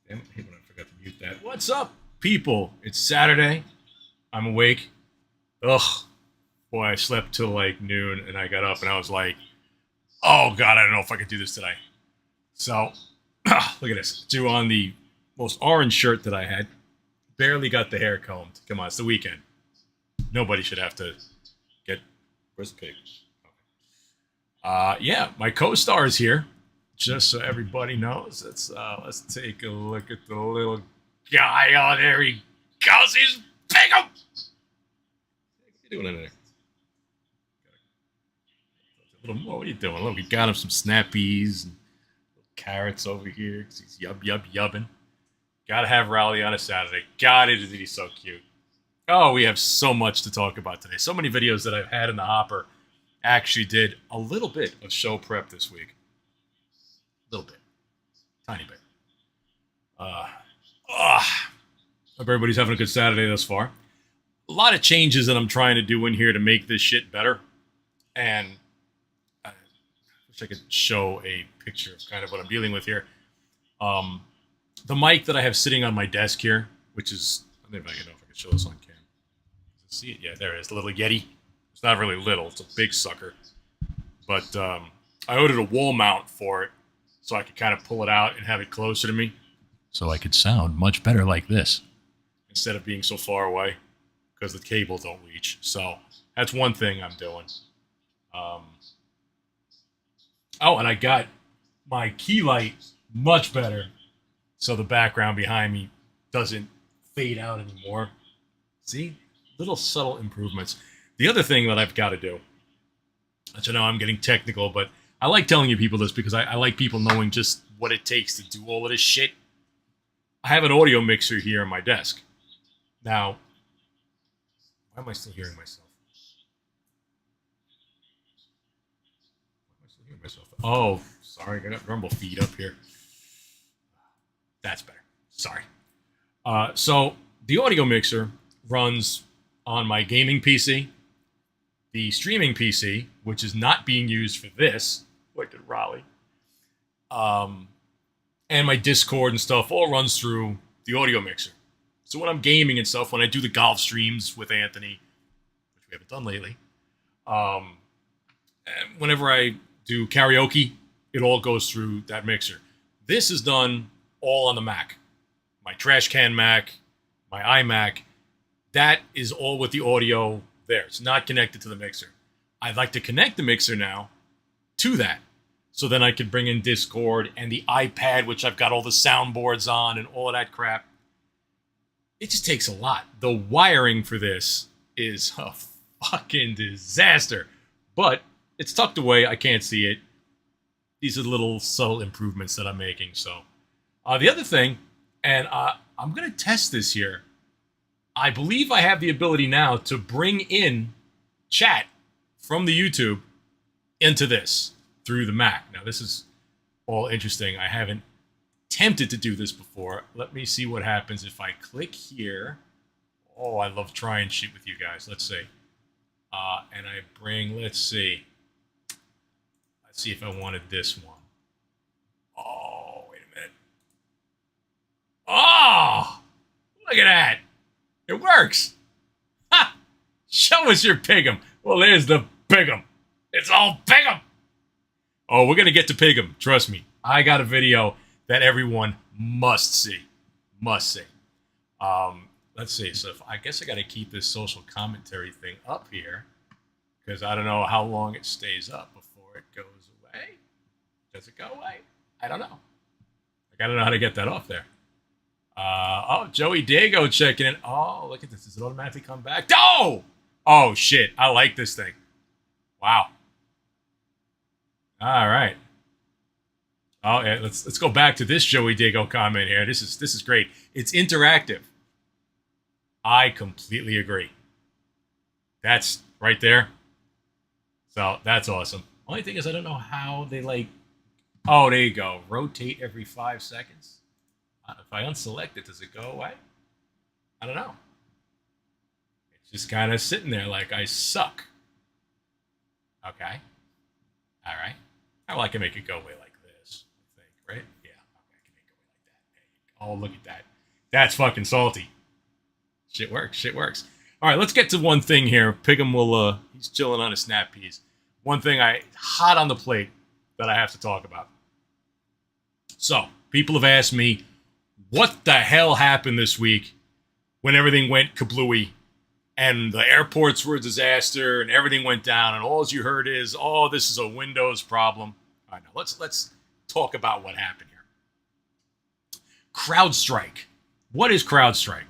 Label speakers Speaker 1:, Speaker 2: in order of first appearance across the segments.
Speaker 1: Damn it, I hate when I forgot to mute that. What's up, people? It's Saturday. I'm awake. Ugh. Boy, I slept till like noon and I got up and I was like, oh God, I don't know if I could do this today. So, look at this. Drew on the most orange shirt that I had. Barely got the hair combed. Come on, it's the weekend. Nobody should have to get. Where's the pig? Yeah, my co-star is here. Just so everybody knows, let's take a look at the little guy. Oh, there he goes. He's Piggums. What are you doing in there? A little more. What are you doing? Look, we got him some snappies and carrots over here because he's yubbing. Gotta have Rowley on a Saturday. God, is he so cute. Oh, we have so much to talk about today. So many videos that I've had in the hopper. Actually did a little bit of show prep this week. A little bit. Tiny bit. Hope everybody's having a good Saturday thus far. A lot of changes that I'm trying to do in here to make this shit better. And I wish I could show a picture of kind of what I'm dealing with here. The mic that I have sitting on my desk here, which is, I don't know if I can show this on cam. See it? Yeah, there it is. The little Yeti. It's not really little. It's a big sucker. But I ordered a wall mount for it so I could kind of pull it out and have it closer to me so I could sound much better like this instead of being so far away because the cable don't reach. So that's one thing I'm doing. And I got my key light much better so the background behind me doesn't fade out anymore. See? Little subtle improvements. The other thing that I've got to do, I know I'm getting technical, but I like telling you people this because I like people knowing just what it takes to do all of this shit. I have an audio mixer here on my desk. Now, why am I still hearing myself? Oh, sorry, I got Rumble feed up here. That's better. Sorry. So the audio mixer runs on my gaming PC, the streaming PC, which is not being used for this, like at Raleigh, and my Discord and stuff all runs through the audio mixer. So when I'm gaming and stuff, when I do the golf streams with Anthony, which we haven't done lately, and whenever I do karaoke, it all goes through that mixer. This is done all on the Mac. My trash can Mac, my iMac, that is all with the audio there. It's not connected to the mixer. I'd like to connect the mixer now to that. So then I could bring in Discord and the iPad, which I've got all the soundboards on and all of that crap. It just takes a lot. The wiring for this is a fucking disaster. But it's tucked away. I can't see it. These are little subtle improvements that I'm making. So the other thing, and I'm going to test this here. I believe I have the ability now to bring in chat from the YouTube into this through the Mac. Now, this is all interesting. I haven't attempted to do this before. Let me see what happens if I click here. Oh, I love trying shit with you guys. Let's see. And I bring, let's see if I wanted this one. Oh, wait a minute. Oh, look at that. It works. Ha! Show us your Piggum. Well, there's the Piggum. It's all Piggum. Oh, we're going to get to Piggum. Trust me. I got a video that everyone must see. Must see. Let's see. So I guess I got to keep this social commentary thing up here because I don't know how long it stays up before it goes away. Does it go away? I don't know. I don't know how to get that off there. Joey Dago checking in. Oh, look at this. Does it automatically come back? Oh! Oh, shit. I like this thing. Wow. All right. Oh, yeah, let's go back to this Joey Dago comment here. This is great. It's interactive. I completely agree. That's right there. So that's awesome. Only thing is I don't know how they oh, there you go. Rotate every 5 seconds. If I unselect it, does it go away? I don't know. It's just kind of sitting there like I suck. Okay. All right. Well, I can make it go away like this, I think, right? Yeah. Okay, I can make it go away like that. There you Oh, look at that. That's fucking salty. Shit works. Shit works. All right, let's get to one thing here. Piggum will, he's chilling on his snap peas. One thing hot on the plate that I have to talk about. So, people have asked me, what the hell happened this week when everything went kablooey and the airports were a disaster and everything went down and all you heard is, oh, this is a Windows problem. All right, now let's talk about what happened here. CrowdStrike. What is CrowdStrike?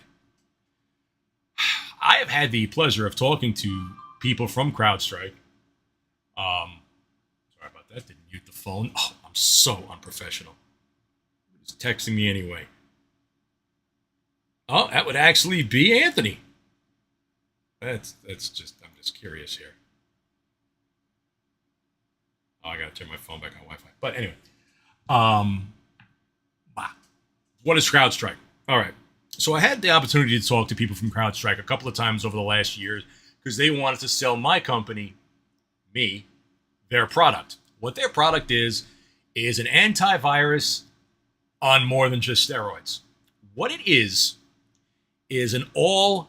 Speaker 1: I have had the pleasure of talking to people from CrowdStrike. Sorry about that. Didn't mute the phone. Oh, I'm so unprofessional. He's texting me anyway. Oh, that would actually be Anthony. I'm just curious here. Oh, I gotta turn my phone back on Wi-Fi. But anyway, what is CrowdStrike? All right. So I had the opportunity to talk to people from CrowdStrike a couple of times over the last year because they wanted to sell my company, me, their product. What their product is an antivirus on more than just steroids. What it is an all...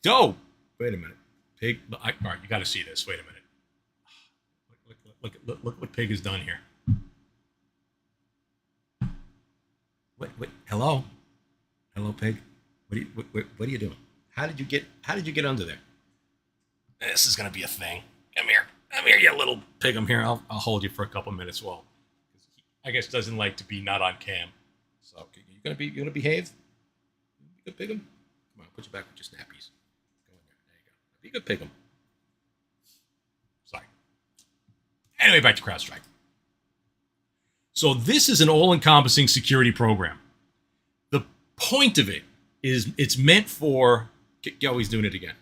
Speaker 1: Oh, wait a minute. Pig... All right, you got to see this. Wait a minute. Look what Pig has done here. What? Hello? Hello, Pig? What are you doing? How did you get under there? This is gonna be a thing. Come here, you little pig. I'm here. I'll hold you for a couple minutes. Well, I guess doesn't like to be not on cam. So you gonna behave? Be good, Piggum. Come on, put you back with your snappies. Go in there. There you go. Be good, Piggum. Sorry. Anyway, back to CrowdStrike. So this is an all-encompassing security program. The point of it is it's meant for... Oh, he's doing it again.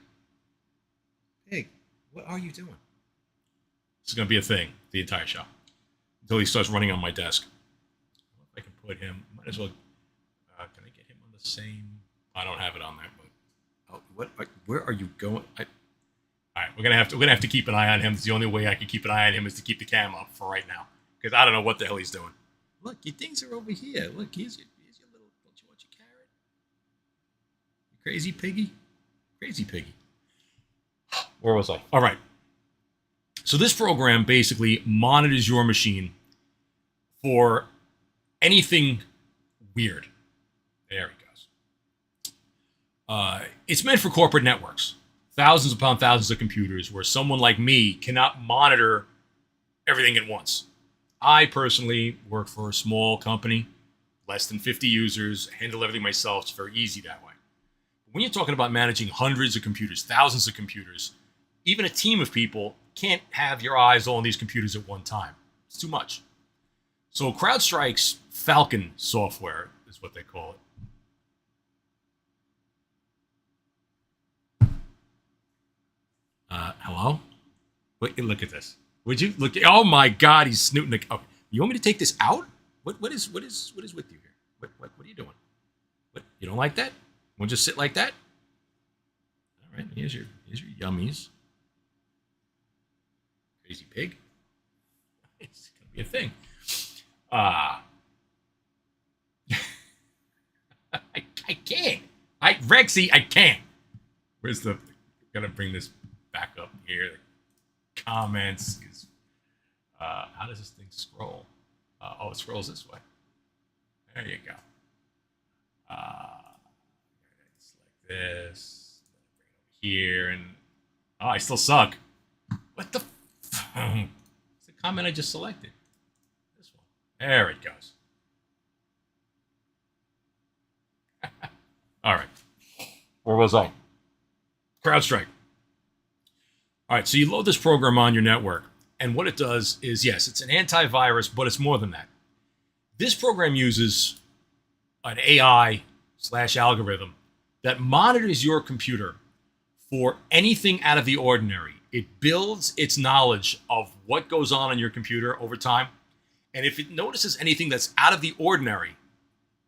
Speaker 1: Hey, what are you doing? This is going to be a thing the entire show until he starts running on my desk. I can put him... Might as well... can I get him on the same... I don't have it on there, but... Oh, where are you going? All right, we're gonna have to keep an eye on him. It's the only way I can keep an eye on him is to keep the cam up for right now. Because I don't know what the hell he's doing. Look, your things are over here. Look, here's your little... Don't you want your carrot? You crazy piggy? Crazy piggy. Where was I? All right. So this program basically monitors your machine for anything weird. There he goes. It's meant for corporate networks. Thousands upon thousands of computers where someone like me cannot monitor everything at once. I personally work for a small company, less than 50 users, handle everything myself. It's very easy that way. But when you're talking about managing hundreds of computers, thousands of computers, even a team of people can't have your eyes on these computers at one time. It's too much. So CrowdStrike's Falcon software is what they call it. Hello? Wait, look at this. Would you look? Oh my God, he's snooting. Oh, you want me to take this out? What is with you here? What are you doing? What, you don't like that? Want to just sit like that? All right, here's your yummies. Crazy pig. It's gonna be a thing. I can't. Rexy, I can't. Where's the? Gotta bring this back up here. The comments. How does this thing scroll? Oh, it scrolls this way. There you go. Select this. Bring it over here, and I still suck. What the? It's the comment I just selected. This one. There it goes. All right. Where was I? CrowdStrike. All right, so you load this program on your network, and what it does is, yes, it's an antivirus, but it's more than that. This program uses an AI/algorithm that monitors your computer for anything out of the ordinary. It builds its knowledge of what goes on your computer over time, and if it notices anything that's out of the ordinary,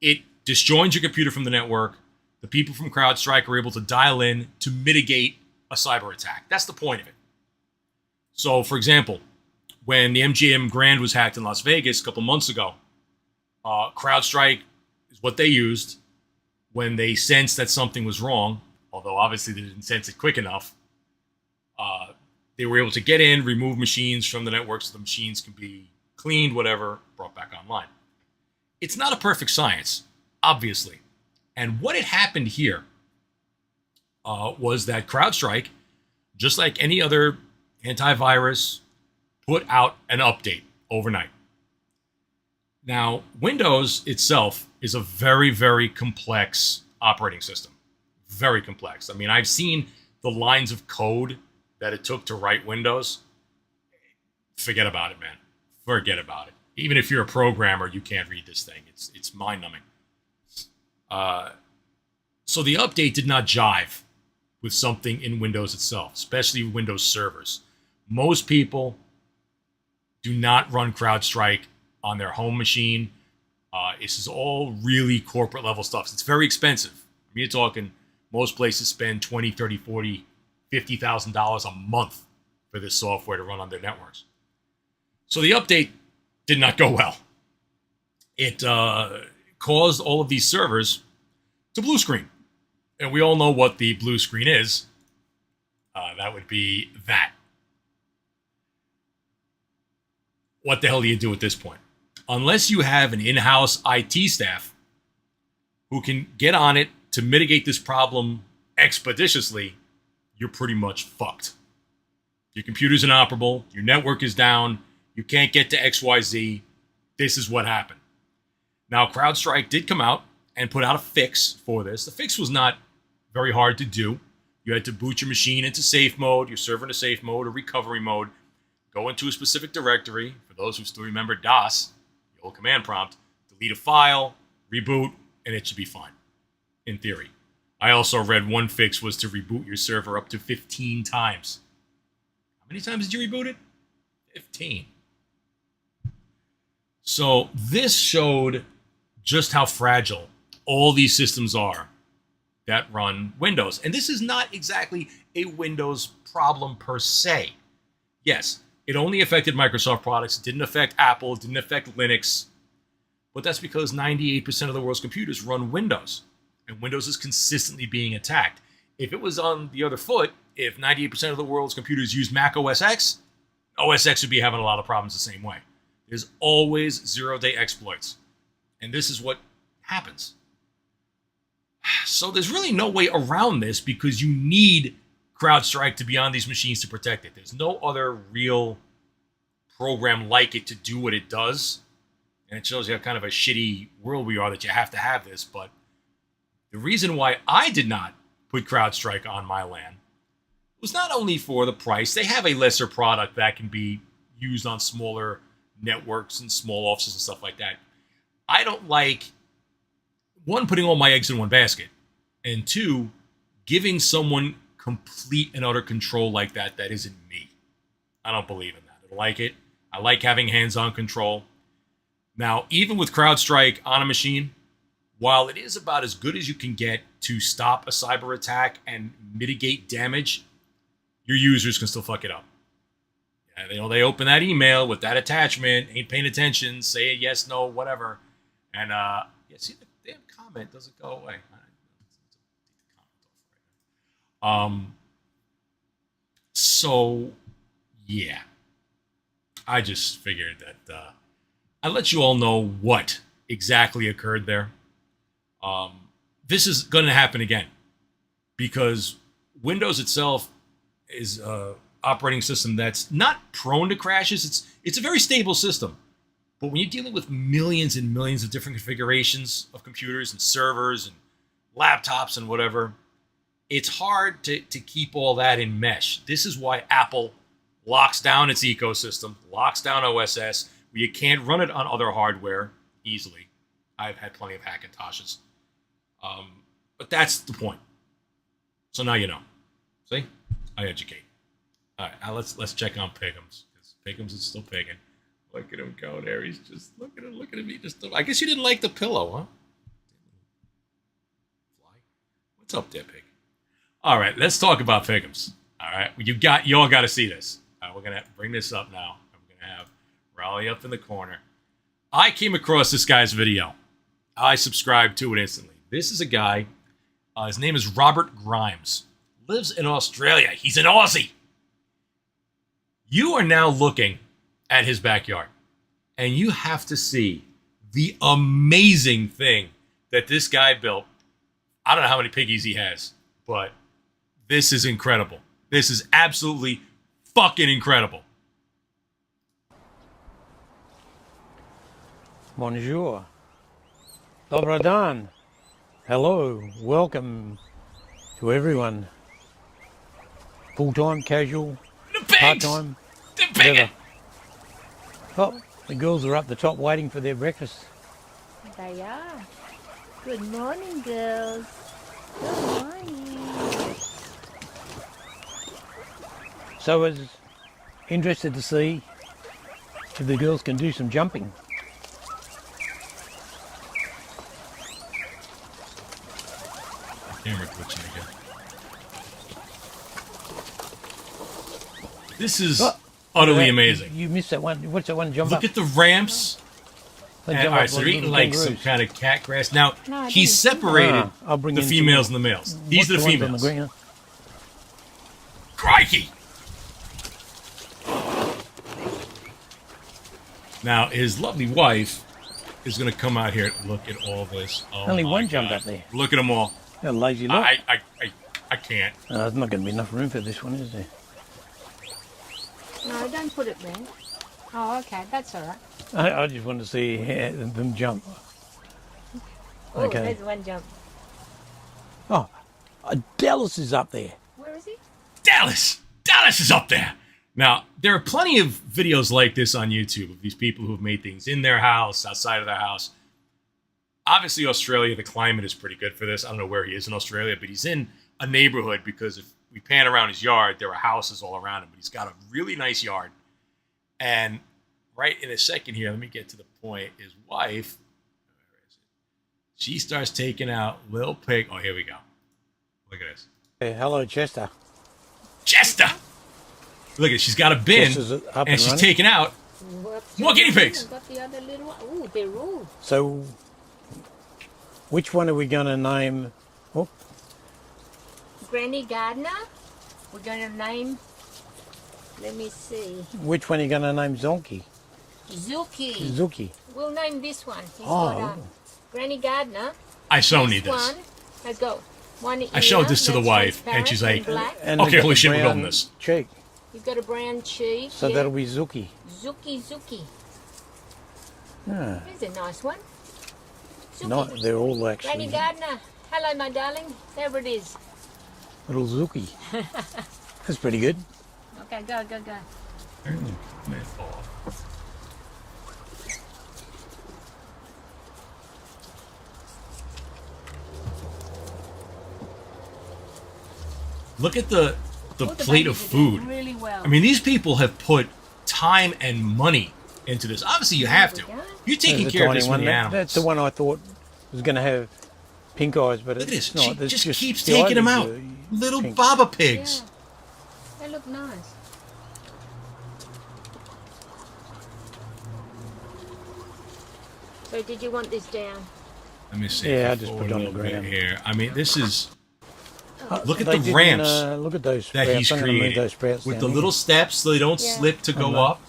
Speaker 1: it disjoins your computer from the network. The people from CrowdStrike are able to dial in to mitigate a cyber attack. That's the point of it. So, for example, when the MGM Grand was hacked in Las Vegas a couple months ago, CrowdStrike is what they used when they sensed that something was wrong, although obviously they didn't sense it quick enough. They were able to get in, remove machines from the network so the machines can be cleaned, whatever, brought back online. It's not a perfect science, obviously. And what had happened here was that CrowdStrike, just like any other antivirus, put out an update overnight. Now, Windows itself is a very, very complex operating system. Very complex. I mean, I've seen the lines of code that it took to write Windows. Forget about it, man. Forget about it. Even if you're a programmer, you can't read this thing. It's mind-numbing. So the update did not jive with something in Windows itself, especially Windows servers. Most people do not run CrowdStrike on their home machine. This is all really corporate level stuff. It's very expensive. I mean, you're talking most places spend $20, $30, $40, $50,000 a month for this software to run on their networks. So the update did not go well. It caused all of these servers to blue screen. And we all know what the blue screen is. That would be that. What the hell do you do at this point? Unless you have an in-house IT staff who can get on it to mitigate this problem expeditiously, you're pretty much fucked. Your computer's inoperable, your network is down, you can't get to XYZ. This is what happened. Now, CrowdStrike did come out and put out a fix for this. The fix was not very hard to do. You had to boot your machine into safe mode, your server into safe mode or recovery mode, go into a specific directory. For those who still remember DOS, the old command prompt, delete a file, reboot, and it should be fine, in theory. I also read one fix was to reboot your server up to 15 times. How many times did you reboot it? 15. So this showed just how fragile all these systems are that run Windows. And this is not exactly a Windows problem per se. Yes, it only affected Microsoft products. It didn't affect Apple. It didn't affect Linux. But that's because 98% of the world's computers run Windows. And Windows is consistently being attacked. If it was on the other foot, if 98% of the world's computers use Mac OS X, OS X would be having a lot of problems the same way. There's always zero-day exploits. And this is what happens. So there's really no way around this because you need CrowdStrike to be on these machines to protect it. There's no other real program like it to do what it does. And it shows you how kind of a shitty world we are that you have to have this. But the reason why I did not put CrowdStrike on my LAN was not only for the price. They have a lesser product that can be used on smaller networks and small offices and stuff like that. I don't like, one, putting all my eggs in one basket, and two, giving someone complete and utter control like that isn't me. I don't believe in that. I don't like it. I like having hands-on control. Now, even with CrowdStrike on a machine, while it is about as good as you can get to stop a cyber attack and mitigate damage, your users can still fuck it up. Yeah, they open that email with that attachment, ain't paying attention, say yes, no, whatever, and see, the damn comment doesn't go away. So yeah, I just figured that I'd let you all know what exactly occurred there. This is going to happen again because Windows itself is an operating system that's not prone to crashes. It's a very stable system. But when you're dealing with millions and millions of different configurations of computers and servers and laptops and whatever, it's hard to keep all that in mesh. This is why Apple locks down its ecosystem, locks down OSS, where you can't run it on other hardware easily. I've had plenty of Hackintoshes. But that's the point. So now you know. See? I educate. All right, now let's check on Piggums. Because Piggums is still pigging. Look at him go there. He's just looking at me. I guess you didn't like the pillow, huh? Fly. What's up there, Pig? All right, let's talk about Piggums. All right, you all got to see this. All right, we're gonna bring this up now. I'm gonna have Raleigh up in the corner. I came across this guy's video I subscribed to it instantly. This is a guy. His name is Robert Grimes. Lives in Australia. He's an Aussie. You are now looking at his backyard, and you have to see the amazing thing that this guy built. I don't know how many piggies he has, but this is incredible. This is absolutely fucking incredible.
Speaker 2: Bonjour. Dobro dan. Hello. Welcome to everyone. Full-time, casual,
Speaker 1: The pigs!
Speaker 2: part-time,
Speaker 1: The
Speaker 2: whatever.
Speaker 1: pig!
Speaker 2: Oh, the girls are up the top waiting for their breakfast.
Speaker 3: They are. Good morning, girls. Good morning.
Speaker 2: So I was interested to see if the girls can do some jumping.
Speaker 1: Camera glitching again. This is utterly amazing.
Speaker 2: You missed that one. What's that one jump
Speaker 1: Look
Speaker 2: up?
Speaker 1: at the ramps.
Speaker 2: They
Speaker 1: And,
Speaker 2: jump
Speaker 1: all right,
Speaker 2: up
Speaker 1: so they're eating
Speaker 2: little
Speaker 1: like some
Speaker 2: kangaroos.
Speaker 1: kind of cat grass. Now,
Speaker 3: No, I
Speaker 1: he's
Speaker 3: didn't see
Speaker 1: separated
Speaker 2: I'll bring
Speaker 1: the
Speaker 2: in
Speaker 1: females
Speaker 2: some
Speaker 1: and the males. These are the
Speaker 2: ones on
Speaker 1: females.
Speaker 2: green.
Speaker 1: Crikey! Now, his lovely wife is going to come out here and look at all this. Oh
Speaker 2: Only
Speaker 1: my
Speaker 2: one jumped
Speaker 1: God.
Speaker 2: up there.
Speaker 1: Look at them all.
Speaker 2: They're lazy lot.
Speaker 1: I can't.
Speaker 2: There's not going to be enough room for this one, is there?
Speaker 3: No, don't put it there. Oh, okay, that's all right.
Speaker 2: I just want to see them jump.
Speaker 3: Oh,
Speaker 2: Okay.
Speaker 3: there's one jump.
Speaker 2: Oh, Dallas is up there.
Speaker 3: Where is he?
Speaker 1: Dallas! Dallas is up there! Now, there are plenty of videos like this on YouTube of these people who have made things in their house, outside of their house. Obviously, Australia, the climate is pretty good for this. I don't know where he is in Australia, but he's in a neighborhood because if we pan around his yard, there are houses all around him, but he's got a really nice yard. And right in a second here, let me get to the point, his wife, where is it? She starts taking out Lil Pig. Oh, here we go. Look at this.
Speaker 2: Hey, hello, Chester.
Speaker 1: Chester! Look at it. She's got a bin,
Speaker 2: Chester's up
Speaker 1: and
Speaker 2: and
Speaker 1: she's
Speaker 2: running.
Speaker 1: taking out
Speaker 3: Whoops.
Speaker 1: more guinea pigs.
Speaker 3: I've got the other little one. Oh, they're all.
Speaker 2: So, which one are we going to name? Oh,
Speaker 3: Granny Gardner. We're going to name, let me see,
Speaker 2: which one are you going to name Zonky?
Speaker 3: Zuki.
Speaker 2: Zuki.
Speaker 3: We'll name this one. He's
Speaker 2: Oh.
Speaker 3: got Granny Gardner.
Speaker 1: I so
Speaker 3: This
Speaker 1: need this.
Speaker 3: one. Let's go. One
Speaker 1: I showed
Speaker 3: ear
Speaker 1: this to the
Speaker 3: that's
Speaker 1: wife, and
Speaker 3: transparent
Speaker 1: she's like,
Speaker 3: black.
Speaker 2: And
Speaker 1: Okay,
Speaker 2: they've got
Speaker 1: holy
Speaker 2: the
Speaker 1: shit, we're
Speaker 2: brown
Speaker 1: building this.
Speaker 2: Cheek.
Speaker 3: You've got a brown cheek.
Speaker 2: So
Speaker 3: yeah.
Speaker 2: that'll be Zuki.
Speaker 3: Zuki.
Speaker 2: Ah,
Speaker 3: There's a nice one. Zuki.
Speaker 2: no, they're all
Speaker 3: Granny
Speaker 2: actually
Speaker 3: Gardner. Hello, my darling. There it is.
Speaker 2: little Zuki. That's pretty good.
Speaker 3: Okay, go.
Speaker 1: Look at the
Speaker 3: All
Speaker 1: plate of
Speaker 3: babies are doing
Speaker 1: food.
Speaker 3: really well.
Speaker 1: I mean, these people have put time and money into this. Obviously, you have to.
Speaker 3: There we go.
Speaker 1: You're taking
Speaker 2: There's a
Speaker 1: care of
Speaker 2: tiny
Speaker 1: this
Speaker 2: one.
Speaker 1: many
Speaker 2: That-
Speaker 1: animals.
Speaker 2: That's the one I thought was going to have pink eyes, but
Speaker 1: Look at
Speaker 2: it's
Speaker 1: this.
Speaker 2: not.
Speaker 1: She
Speaker 2: It's
Speaker 1: just keeps
Speaker 2: the
Speaker 1: taking them
Speaker 2: eyes
Speaker 1: out.
Speaker 2: are
Speaker 1: Little
Speaker 2: pink.
Speaker 1: baba pigs.
Speaker 3: Yeah. They look nice. So did you want this down?
Speaker 1: Let me see.
Speaker 2: Yeah, I
Speaker 1: if
Speaker 2: just
Speaker 1: forward
Speaker 2: put it on
Speaker 1: a
Speaker 2: the
Speaker 1: little bit
Speaker 2: ground.
Speaker 1: here. I mean, this is look at
Speaker 2: They
Speaker 1: the
Speaker 2: didn't,
Speaker 1: ramps
Speaker 2: look at those
Speaker 1: that
Speaker 2: sprouts.
Speaker 1: he's
Speaker 2: I'm gonna move
Speaker 1: created
Speaker 2: those sprouts
Speaker 1: with
Speaker 2: down
Speaker 1: the
Speaker 2: here.
Speaker 1: little steps so they don't
Speaker 3: Yeah.
Speaker 1: slip to go
Speaker 2: know.
Speaker 1: up.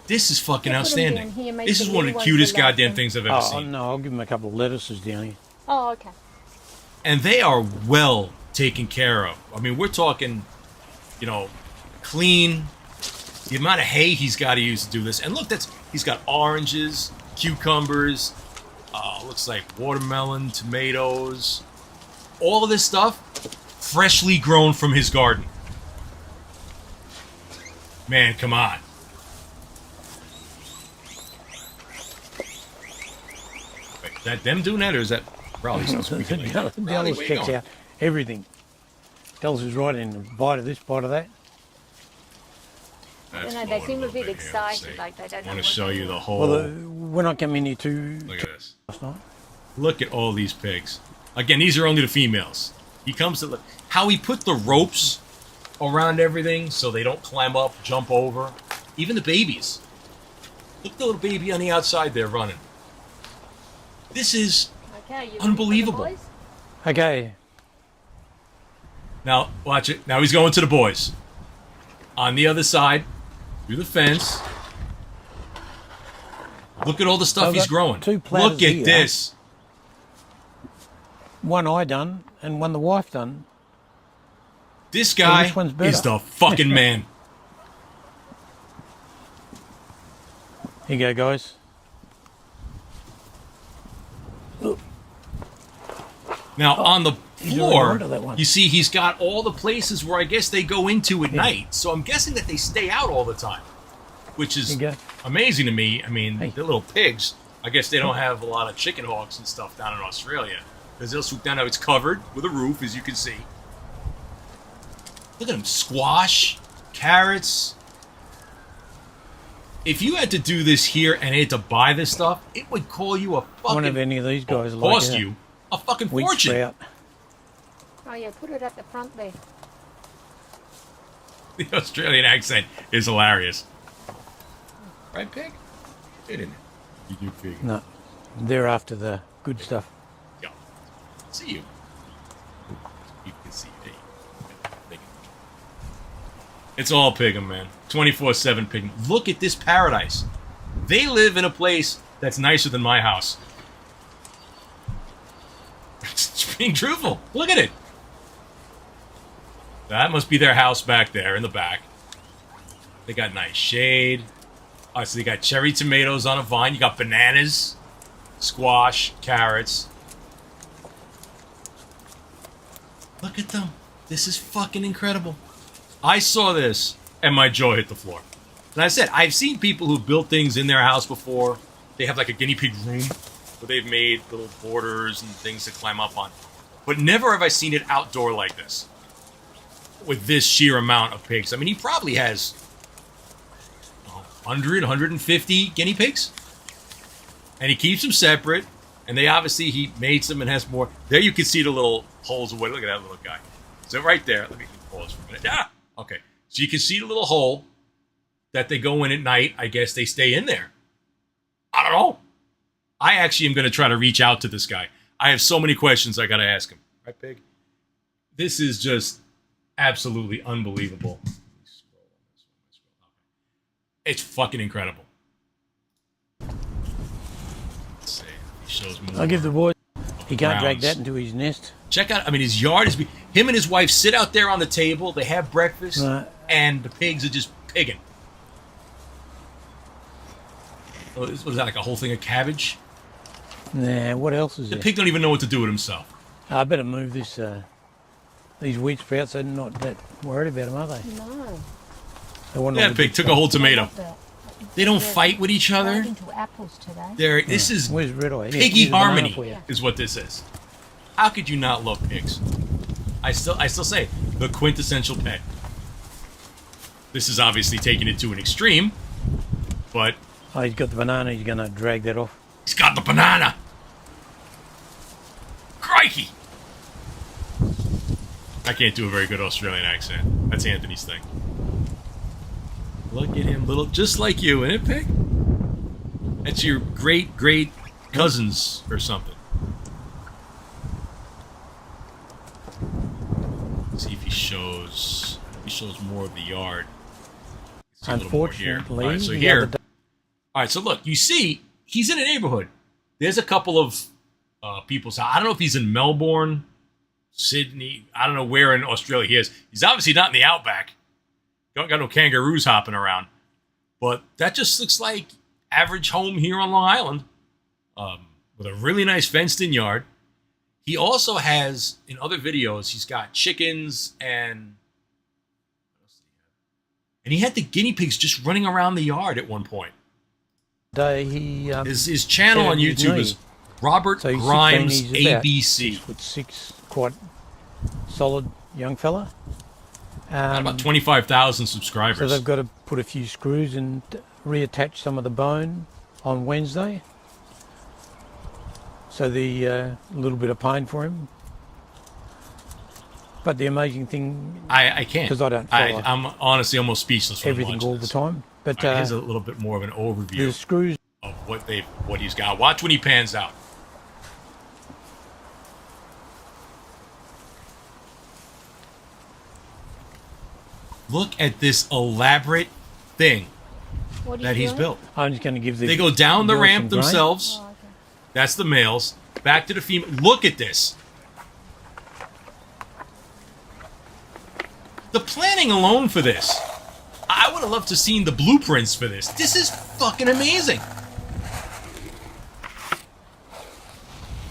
Speaker 1: This is fucking
Speaker 3: Yeah, put 'em
Speaker 1: outstanding.
Speaker 3: down here, make
Speaker 1: This
Speaker 3: the
Speaker 1: is one of
Speaker 3: little
Speaker 1: the
Speaker 3: ones
Speaker 1: cutest
Speaker 3: relaxing.
Speaker 1: goddamn things I've ever
Speaker 2: Oh
Speaker 1: seen.
Speaker 2: no, I'll give them a couple of lettuces down here.
Speaker 3: Oh, okay.
Speaker 1: And they are well taken care of. I mean, we're talking, clean. The amount of hay he's got to use to do this. And look, he's got oranges, cucumbers, looks like watermelon, tomatoes, all of this stuff freshly grown from his garden. Man, come on. Wait, is that them doing that, or is that probably something squeaking like that? Raleigh,
Speaker 2: Dallas
Speaker 1: where you
Speaker 2: checks
Speaker 1: going?
Speaker 2: out everything. Dallas is right in bite of this, bite of that.
Speaker 1: That's
Speaker 3: They
Speaker 1: blowing
Speaker 3: seem a
Speaker 1: little
Speaker 3: bit
Speaker 1: here,
Speaker 3: excited,
Speaker 1: let's see.
Speaker 3: like they don't
Speaker 1: I
Speaker 3: know
Speaker 1: want
Speaker 3: what
Speaker 1: to show
Speaker 3: they're
Speaker 1: you the
Speaker 3: doing.
Speaker 1: whole.
Speaker 2: Well, when I come in here too
Speaker 1: Look at this.
Speaker 2: last night,
Speaker 1: Look at all these pigs. Again, these are only the females. He comes to look how he put the ropes around everything so they don't climb up, jump over. Even the babies. Look at the little baby on the outside there running. This is
Speaker 3: Okay, you ready for the
Speaker 1: unbelievable.
Speaker 3: boys?
Speaker 2: Okay.
Speaker 1: Now, watch it. Now he's going to the boys. On the other side, through the fence. Look at all the stuff
Speaker 2: I've
Speaker 1: he's
Speaker 2: got
Speaker 1: growing.
Speaker 2: two platters
Speaker 1: Look at
Speaker 2: here.
Speaker 1: this.
Speaker 2: One I done and one the wife done.
Speaker 1: This guy
Speaker 2: which one's better?
Speaker 1: is the fucking man.
Speaker 2: Here you go, guys.
Speaker 1: Now, on the
Speaker 2: he's already
Speaker 1: floor,
Speaker 2: onto that one.
Speaker 1: you see he's got all the places where I guess they go into at night. So I'm guessing that they stay out all the time, which is
Speaker 2: Here you go.
Speaker 1: amazing to me. I mean,
Speaker 2: Hey.
Speaker 1: they're little pigs. I guess they don't have a lot of chicken hawks and stuff down in Australia. Because they'll swoop down. Now it's covered with a roof, as you can see. Look at them. Squash, carrots. If you had to do this here and had to buy this stuff, it would call you a
Speaker 2: I wonder if
Speaker 1: fucking...
Speaker 2: any of these guys
Speaker 1: cost
Speaker 2: like
Speaker 1: you a fucking
Speaker 2: wheat
Speaker 1: fortune.
Speaker 2: sprout.
Speaker 3: Oh yeah, put it at the front there.
Speaker 1: The Australian accent is hilarious. Right, pig? Fit in it. You do, pig.
Speaker 2: No, they're after the good stuff.
Speaker 1: Yeah. See you. You can see me. Yeah, it's all Piggum, man. 24/7 Piggum. Look at this paradise. They live in a place that's nicer than my house. It's being truthful. Look at it. That must be their house back there in the back. They got nice shade. All right, so they got cherry tomatoes on a vine. You got bananas, squash, carrots. Look at them. This is fucking incredible. I saw this and my jaw hit the floor. And I said, I've seen people who built things in their house before. They have like a guinea pig room where they've made little borders and things to climb up on. But never have I seen it outdoor like this. With this sheer amount of pigs. I mean, he probably has 100, 150 guinea pigs. And he keeps them separate. And they obviously, he made some and has more. There you can see the little holes away. Look at that little guy. So right there, let me pause for a minute. Ah! Okay. So you can see the little hole that they go in at night. I guess they stay in there. I don't know. I actually am going to try to reach out to this guy. I have so many questions I got to ask him. Right, pig? This is just absolutely unbelievable. It's fucking incredible. Let's see. He shows more.
Speaker 2: I'll give the boy. He can't drag
Speaker 1: Browns.
Speaker 2: that into his nest.
Speaker 1: Check out, I mean, his yard is... Him and his wife sit out there on the table. They have breakfast.
Speaker 2: Right.
Speaker 1: And the pigs are just pigging. What is that, like a whole thing of cabbage?
Speaker 2: Nah, what else is
Speaker 1: The
Speaker 2: there?
Speaker 1: pig don't even know what to do with himself.
Speaker 2: I better move this. These wheat sprouts. They're not that worried about them, are they?
Speaker 3: No.
Speaker 2: They want all
Speaker 1: Yeah,
Speaker 2: the
Speaker 1: pig
Speaker 2: good
Speaker 1: took a
Speaker 2: stuff.
Speaker 1: whole tomato.
Speaker 3: They're
Speaker 1: They don't fight with each other.
Speaker 3: into apples today.
Speaker 1: This is
Speaker 2: Where's Red Eye? Yeah,
Speaker 1: piggy
Speaker 2: here's a banana
Speaker 1: harmony
Speaker 2: for you.
Speaker 1: is what this is. How could you not love pigs? I still say the quintessential pet. This is obviously taking it to an extreme, but
Speaker 2: Oh, he's got the banana. He's going to drag that off.
Speaker 1: he's got the banana. Crikey! I can't do a very good Australian accent. That's Anthony's thing. Look at him, little, just like you, isn't it, pig? That's your great cousins or something. Let's see if he shows. He shows more of the yard. See a little more here.
Speaker 2: Unfortunately,
Speaker 1: All right, so
Speaker 2: the
Speaker 1: here.
Speaker 2: other day-
Speaker 1: All right, so look, you see, he's in a neighborhood. There's a couple of people's house. I don't know if he's in Melbourne, Sydney. I don't know where in Australia he is. He's obviously not in the outback. Got no kangaroos hopping around. But that just looks like average home here on Long Island with a really nice fenced-in yard. He also has, in other videos, he's got chickens and... And he had the guinea pigs just running around the yard at one point.
Speaker 2: Day he
Speaker 1: His channel on
Speaker 2: his
Speaker 1: YouTube
Speaker 2: knee.
Speaker 1: is Robert
Speaker 2: So he's
Speaker 1: Grimes
Speaker 2: 16, he's about
Speaker 1: ABC.
Speaker 2: 6'6", quite solid young fella.
Speaker 1: About 25,000 subscribers.
Speaker 2: So they've got to put a few screws and reattach some of the bone on Wednesday. So the little bit of pain for him. But the amazing thing,
Speaker 1: I can't.
Speaker 2: because I don't follow
Speaker 1: I'm honestly almost speechless when
Speaker 2: everything
Speaker 1: watching
Speaker 2: all the
Speaker 1: this.
Speaker 2: time. But
Speaker 1: Here's a little bit more of an
Speaker 2: the
Speaker 1: overview
Speaker 2: screws,
Speaker 1: of what he's got. Watch when he pans out. Look at this elaborate thing
Speaker 3: What are you
Speaker 1: that he's
Speaker 3: doing?
Speaker 1: built.
Speaker 2: I'm just going to give the.
Speaker 1: They go down the
Speaker 2: girls
Speaker 1: ramp
Speaker 2: some grain.
Speaker 1: themselves.
Speaker 3: Oh, okay.
Speaker 1: That's the males. Back to the female. Look at this. The planning alone for this. I would have loved to seen the blueprints for this. This is fucking amazing.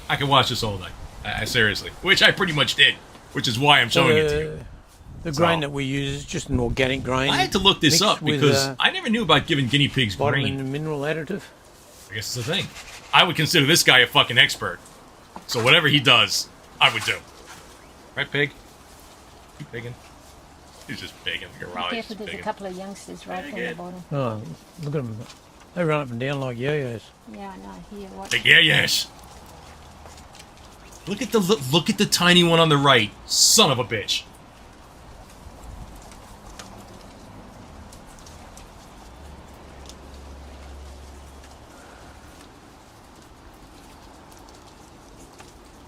Speaker 1: I can watch this all night. Seriously. Which I pretty much did. Which is why I'm showing it to you.
Speaker 2: The grain that we use is just an organic grain.
Speaker 1: I had to look this
Speaker 2: mixed
Speaker 1: up
Speaker 2: with,
Speaker 1: because I never knew about giving guinea pigs
Speaker 2: vitamin
Speaker 1: grain.
Speaker 2: and mineral additive.
Speaker 1: I guess it's a thing. I would consider this guy a fucking expert. So whatever he does, I would do. Right, pig? Keep pigging. He's just pigging.
Speaker 3: Careful, there's a couple of youngsters right down the bottom.
Speaker 2: Oh, look at them. They run up and down like yo-yos.
Speaker 3: Yeah, I know. Here, what?
Speaker 1: Yeah, yes. Look at the tiny one on the right. Son of a bitch.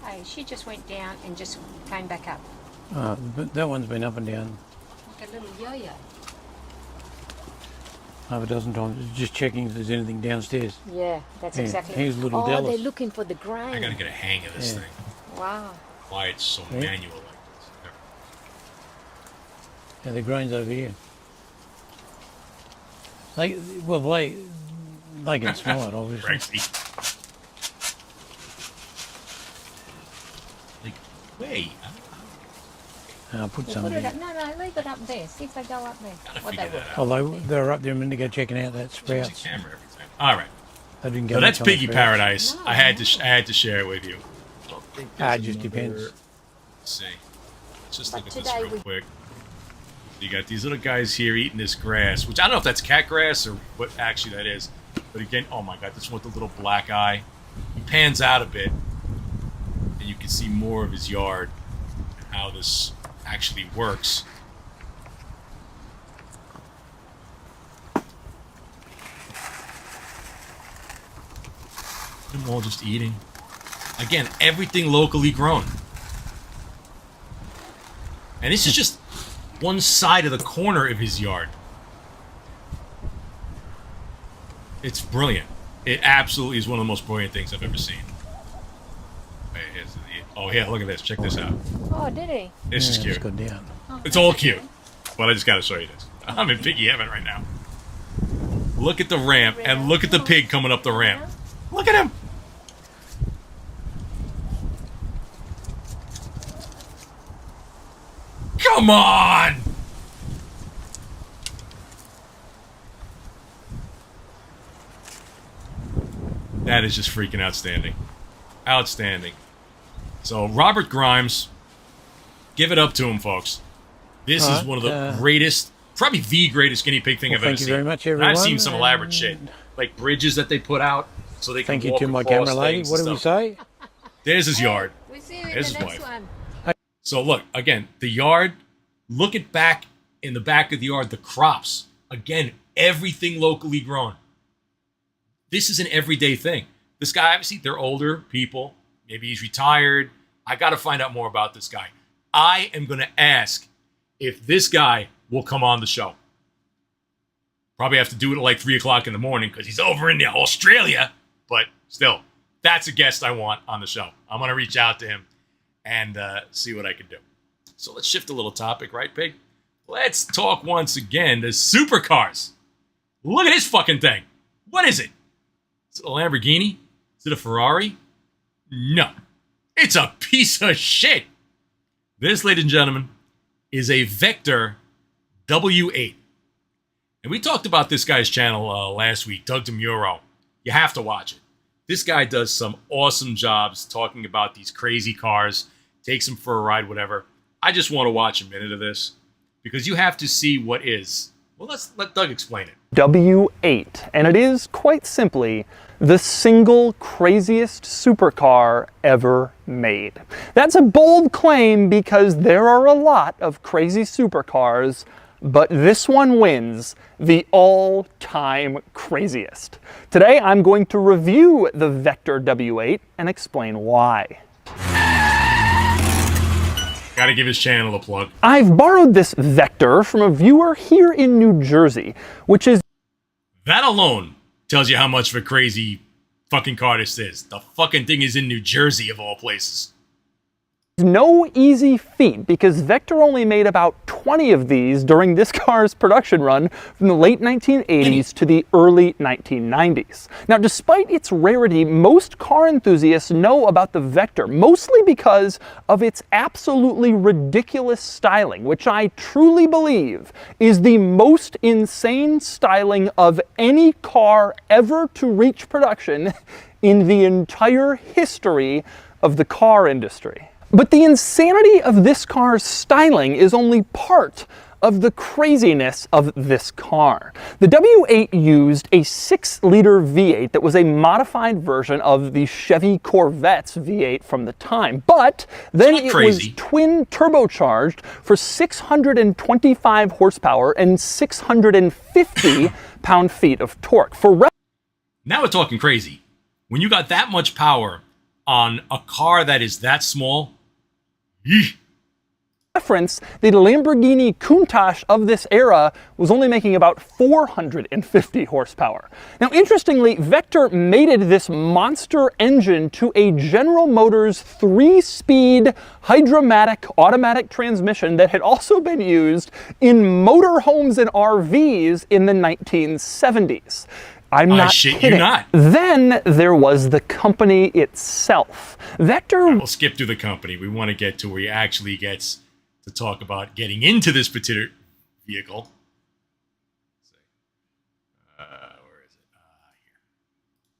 Speaker 3: Hey, she just went down and just came back up.
Speaker 2: But that one's been up and down
Speaker 3: Like a little yo-yo.
Speaker 2: half a dozen times. Just checking if there's anything downstairs.
Speaker 3: Yeah, that's
Speaker 2: Yeah,
Speaker 3: exactly.
Speaker 2: here's little
Speaker 3: oh,
Speaker 2: Dallas.
Speaker 3: they're looking for the grain.
Speaker 1: I gotta get a hang of this
Speaker 2: Yeah.
Speaker 1: thing.
Speaker 3: Wow.
Speaker 1: Why it's so
Speaker 2: Yeah.
Speaker 1: manual like this.
Speaker 2: Yeah, the grain's over here. They can smell it, obviously.
Speaker 1: Rexy. Like, wait.
Speaker 2: I'll put
Speaker 3: We'll
Speaker 2: some
Speaker 3: put it
Speaker 2: here.
Speaker 3: up. No, leave it up there. See if they go up there.
Speaker 1: Gotta
Speaker 3: What
Speaker 1: figure
Speaker 3: they
Speaker 1: that
Speaker 3: will.
Speaker 1: out.
Speaker 2: Although they're up there a minute ago checking out that
Speaker 1: Change
Speaker 2: sprouts.
Speaker 1: the camera every time. All right.
Speaker 2: They didn't go
Speaker 1: So that's
Speaker 2: much on the
Speaker 1: Piggy
Speaker 2: sprouts.
Speaker 1: Paradise.
Speaker 3: No,
Speaker 1: I had to share it with you.
Speaker 2: It just depends.
Speaker 1: Let's see. Let's just look
Speaker 3: But
Speaker 1: at this
Speaker 3: today
Speaker 1: real
Speaker 3: we-
Speaker 1: quick. You got these little guys here eating this grass, which I don't know if that's cat grass or what actually that is. But again, oh my god, this one with the little black eye. He pans out a bit, and you can see more of his yard and how this actually works. Them all just eating. Again, everything locally grown. And this is just one side of the corner of his yard. It's brilliant. It absolutely is one of the most brilliant things I've ever seen. Oh, yeah, look at this. Check this out.
Speaker 3: Oh, did he?
Speaker 1: This is
Speaker 2: Yeah,
Speaker 1: cute.
Speaker 2: It's gone down.
Speaker 3: Oh,
Speaker 1: It's all cute. But I just got to show you this. I'm in piggy heaven right now. Look at the ramp and look at the pig coming up the ramp. Look at him. Come on. That is just freaking outstanding. Outstanding. So, Robert Grimes, give it up to him, folks. This is one of the greatest, probably the greatest guinea pig thing I've ever
Speaker 2: thank you
Speaker 1: seen.
Speaker 2: very much,
Speaker 1: And I've seen
Speaker 2: everyone,
Speaker 1: some elaborate shit, like bridges that they put out so they can
Speaker 2: Thank you
Speaker 1: walk
Speaker 2: to my
Speaker 1: across
Speaker 2: camera lady.
Speaker 1: things
Speaker 2: What
Speaker 1: and
Speaker 2: do we
Speaker 1: stuff.
Speaker 2: say?
Speaker 1: There's his yard.
Speaker 3: We'll see you in
Speaker 1: There's
Speaker 3: the
Speaker 1: his
Speaker 3: next
Speaker 1: wife.
Speaker 3: one.
Speaker 1: So look, again, the yard, look at back in the back of the yard, the crops. Again, everything locally grown. This is an everyday thing. This guy, obviously, they're older people. Maybe he's retired. I got to find out more about this guy. I am going to ask if this guy will come on the show. Probably have to do it at like 3 o'clock in the morning because he's over in Australia. But still, that's a guest I want on the show. I'm going to reach out to him and see what I can do. So let's shift a little topic, right, Pig? Let's talk once again to supercars. Look at this fucking thing. What is it? Is it a Lamborghini? Is it a Ferrari? No. It's a piece of shit. This, ladies and gentlemen, is a Vector W8. And we talked about this guy's channel last week, Doug DeMuro. You have to watch it. This guy does some awesome jobs talking about these crazy cars, takes them for a ride, whatever. I just want to watch a minute of this because you have to see what is. Well, let's let Doug explain it.
Speaker 4: W8, and it is, quite simply, the single craziest supercar ever made. That's a bold claim because there are a lot of crazy supercars, but this one wins the all-time craziest. Today I'm going to review the Vector W8 and explain why.
Speaker 1: Gotta give his channel a plug.
Speaker 4: I've borrowed this Vector from a viewer here in New Jersey, which is
Speaker 1: That alone tells you how much of a crazy fucking car this is. The fucking thing is in New Jersey, of all places.
Speaker 4: no easy feat because Vector only made about 20 of these during this car's production run from the late 1980s to the early 1990s. Now, despite its rarity, most car enthusiasts know about the Vector, mostly because of its absolutely ridiculous styling, which I truly believe is the most insane styling of any car ever to reach production in the entire history of the car industry. But the insanity of this car's styling is only part of the craziness of this car. The W8 used a 6-liter V8 that was a modified version of the Chevy Corvette's V8 from the time, but then it was twin turbocharged for 625 horsepower and 650 pound-feet of torque.
Speaker 1: Now we're talking crazy. When you got that much power on a car that is that small,
Speaker 4: reference, the Lamborghini Countach of this era was only making about 450 horsepower. Now, interestingly, Vector mated this monster engine to a General Motors 3-speed hydromatic automatic transmission that had also been used in motorhomes and RVs in the 1970s. I'm not kidding.
Speaker 1: You not.
Speaker 4: Then there was the company itself. Vector...
Speaker 1: We'll skip through the company. We want to get to where he actually gets to talk about getting into this particular vehicle. Where is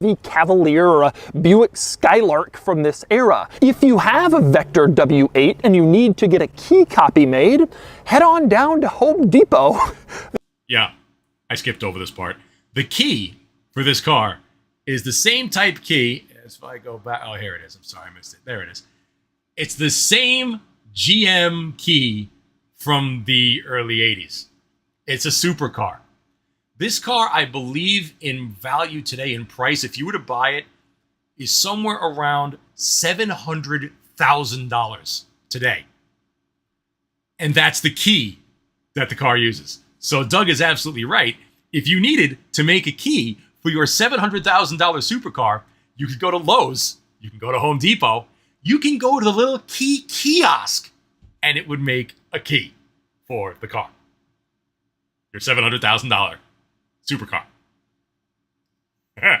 Speaker 1: it?
Speaker 4: Here. The Cavalier or a Buick Skylark from this era. If you have a Vector W8 and you need to get a key copy made, head on down to Home Depot.
Speaker 1: Yeah, I skipped over this part. The key for this car is the same type key as if I go back. Oh, here it is. I'm sorry, I missed it. There it is. It's the same GM key from the early 80s. It's a supercar. This car, I believe, in value today, in price, if you were to buy it, is somewhere around $700,000 today. And that's the key that the car uses. So Doug is absolutely right. If you needed to make a key for your $700,000 supercar, you could go to Lowe's, you can go to Home Depot, you can go to the little key kiosk, and it would make a key for the car. Your $700,000 supercar. Wow.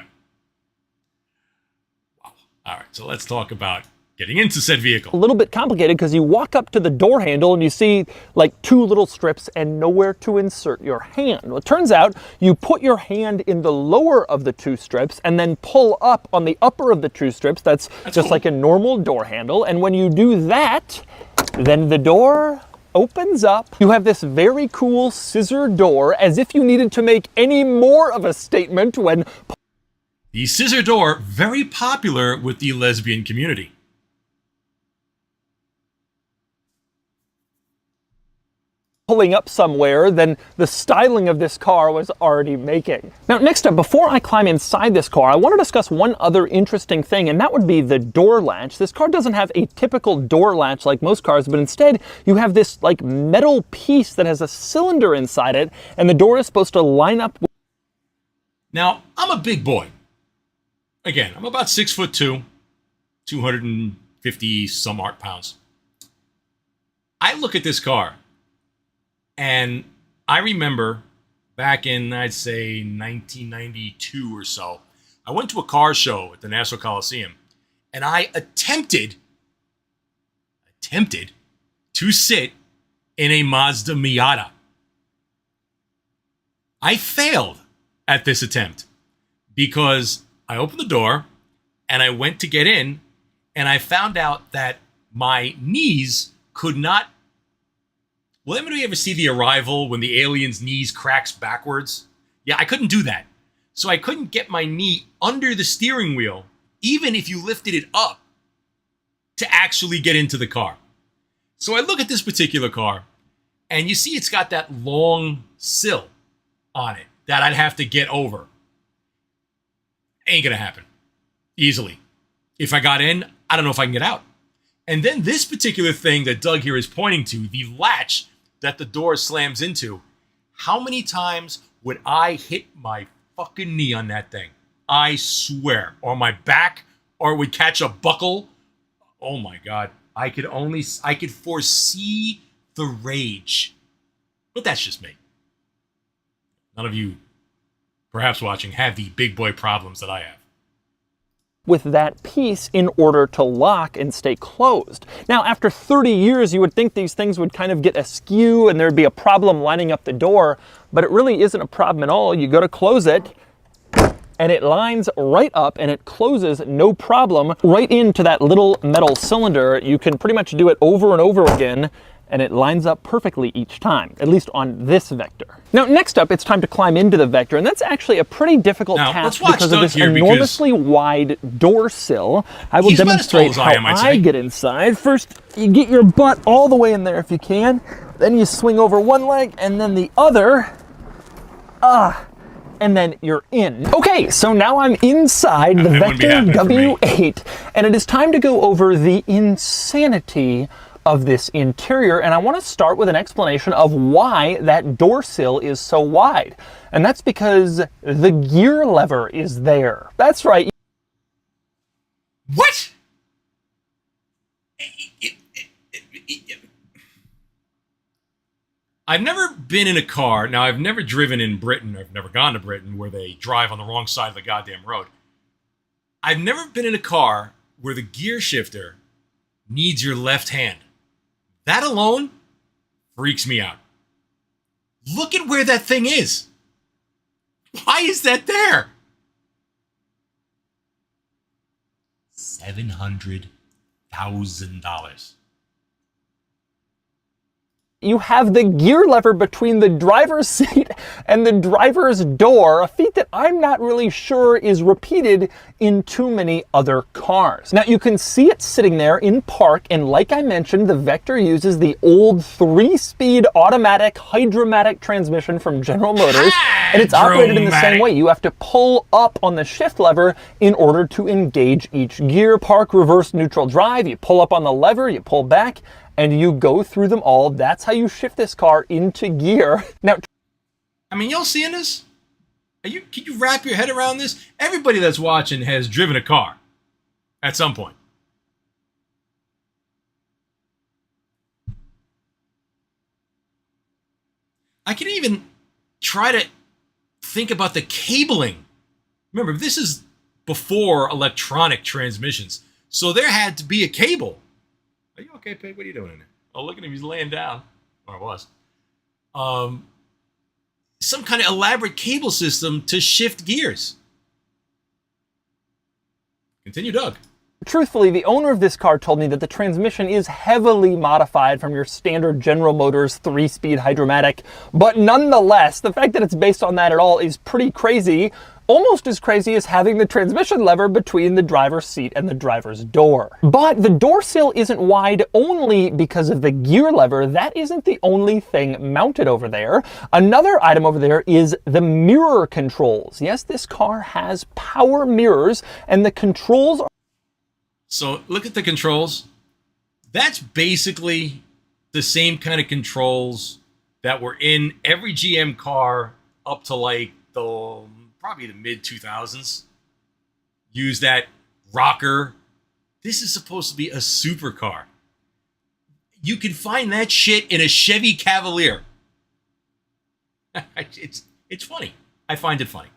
Speaker 1: All right, so let's talk about getting into said vehicle.
Speaker 4: A little bit complicated because you walk up to the door handle and you see like 2 little strips and nowhere to insert your hand. Well, it turns out you put your hand in the lower of the 2 strips and then pull up on the upper of the 2 strips. That's just cool. Like a normal door handle. And when you do that, then the door opens up. You have this very cool scissor door, as if you needed to make any more of a statement when...
Speaker 1: The scissor door, very popular with the lesbian community.
Speaker 4: Pulling up somewhere than the styling of this car was already making. Now, next up, before I climb inside this car, I want to discuss one other interesting thing, and that would be the door latch. This car doesn't have a typical door latch like most cars, but instead you have this like metal piece that has a cylinder inside it, and the door is supposed to line up.
Speaker 1: Now, I'm a big boy. Again, I'm about 6'2", 250 some odd pounds. I look at this car, and I remember back in, I'd say, 1992 or so, I went to a car show at the Nassau Coliseum, and I attempted to sit in a Mazda Miata. I failed at this attempt because I opened the door and I went to get in, and I found out that my knees could not. Well, anybody ever see The Arrival when the alien's knees cracks backwards? Yeah, I couldn't do that. So I couldn't get my knee under the steering wheel, even if you lifted it up, to actually get into the car. So I look at this particular car, and you see it's got that long sill on it that I'd have to get over. Ain't gonna happen. Easily. If I got in, I don't know if I can get out. And then this particular thing that Doug here is pointing to, the latch that the door slams into, how many times would I hit my fucking knee on that thing? I swear. Or my back, or would catch a buckle. Oh my God. I could foresee the rage. But that's just me. None of you, perhaps watching, have the big boy problems that I have.
Speaker 4: With that piece in order to lock and stay closed. Now, after 30 years, you would think these things would kind of get askew and there'd be a problem lining up the door, but it really isn't a problem at all. You go to close it, and it lines right up and it closes no problem right into that little metal cylinder. You can pretty much do it over and over again, and it lines up perfectly each time, at least on this vector. Now, next up, it's time to climb into the vector, and that's actually a pretty difficult task because of this enormously wide door sill. I will demonstrate how I get inside. First, you get your butt all the way in there if you can. Then you swing over one leg and then the other. And then you're in. Okay, so now I'm inside the Vector W8, and it is time to go over the insanity of this interior, and I want to start with an explanation of why that door sill is so wide. And that's because the gear lever is there. That's right.
Speaker 1: What? I've never been in a car. Now, I've never driven in Britain. I've never gone to Britain where they drive on the wrong side of the goddamn road. I've never been in a car where the gear shifter needs your left hand. That alone freaks me out. Look at where that thing is. Why is that there? $700,000.
Speaker 4: You have the gear lever between the driver's seat and the driver's door, a feat that I'm not really sure is repeated in too many other cars. Now, you can see it sitting there in park, and like I mentioned, the Vector uses the old 3-speed automatic Hydromatic transmission from General Motors, and it's operated in the same way. You have to pull up on the shift lever in order to engage each gear. Park, reverse, neutral, drive. You pull up on the lever, you pull back, and you go through them all. That's how you shift this car into gear. Now,
Speaker 1: I mean, y'all seeing this? Can you wrap your head around this? Everybody that's watching has driven a car at some point. I can even try to think about the cabling. Remember, this is before electronic transmissions, so there had to be a cable. Are you okay, Pig? What are you doing in there? Oh, look at him. He's laying down. Or was. Some kind of elaborate cable system to shift gears. Continue, Doug.
Speaker 4: Truthfully, the owner of this car told me that the transmission is heavily modified from your standard General Motors 3-speed Hydromatic, but nonetheless, the fact that it's based on that at all is pretty crazy. Almost as crazy as having the transmission lever between the driver's seat and the driver's door. But the door sill isn't wide only because of the gear lever. That isn't the only thing mounted over there. Another item over there is the mirror controls. Yes, this car has power mirrors, and the controls are...
Speaker 1: So look at the controls. That's basically the same kind of controls that were in every GM car up to like probably the mid-2000s. Use that rocker. This is supposed to be a supercar. You can find that shit in a Chevy Cavalier. It's funny. I find it funny.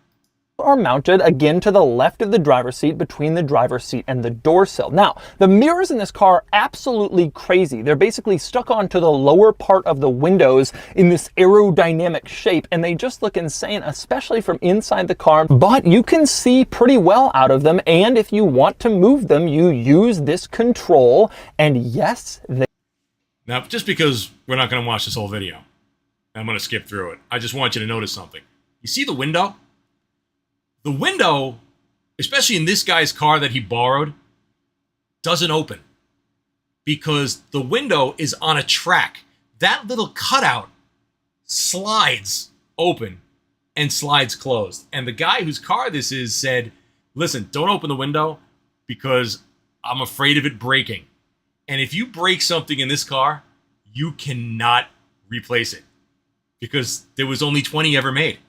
Speaker 4: Are mounted again to the left of the driver's seat between the driver's seat and the door sill. Now, the mirrors in this car are absolutely crazy. They're basically stuck onto the lower part of the windows in this aerodynamic shape, and they just look insane, especially from inside the car, but you can see pretty well out of them, and if you want to move them, you use this control, and yes, they...
Speaker 1: Now, just because we're not going to watch this whole video, I'm going to skip through it. I just want you to notice something. You see the window? The window, especially in this guy's car that he borrowed, doesn't open because the window is on a track. That little cutout slides open and slides closed. And the guy whose car this is said, listen, don't open the window because I'm afraid of it breaking. And if you break something in this car, you cannot replace it because there was only 20 ever made.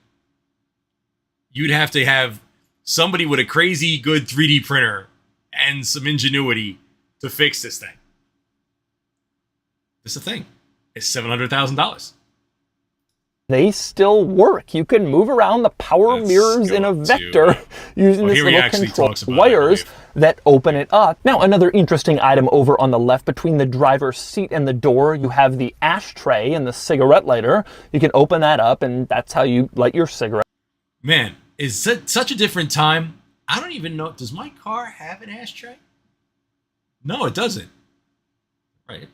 Speaker 1: You'd have to have somebody with a crazy good 3D printer and some ingenuity to fix this thing. It's a thing. It's $700,000.
Speaker 4: They still work. You can move around the power mirrors in a vector using this little control wires that open it up. Now, another interesting item over on the left between the driver's seat and the door, you have the ashtray and the cigarette lighter. You can open that up, and that's how you light your cigarette.
Speaker 1: Man, is it such a different time? I don't even know. Does my car have an ashtray? No, it doesn't. Right.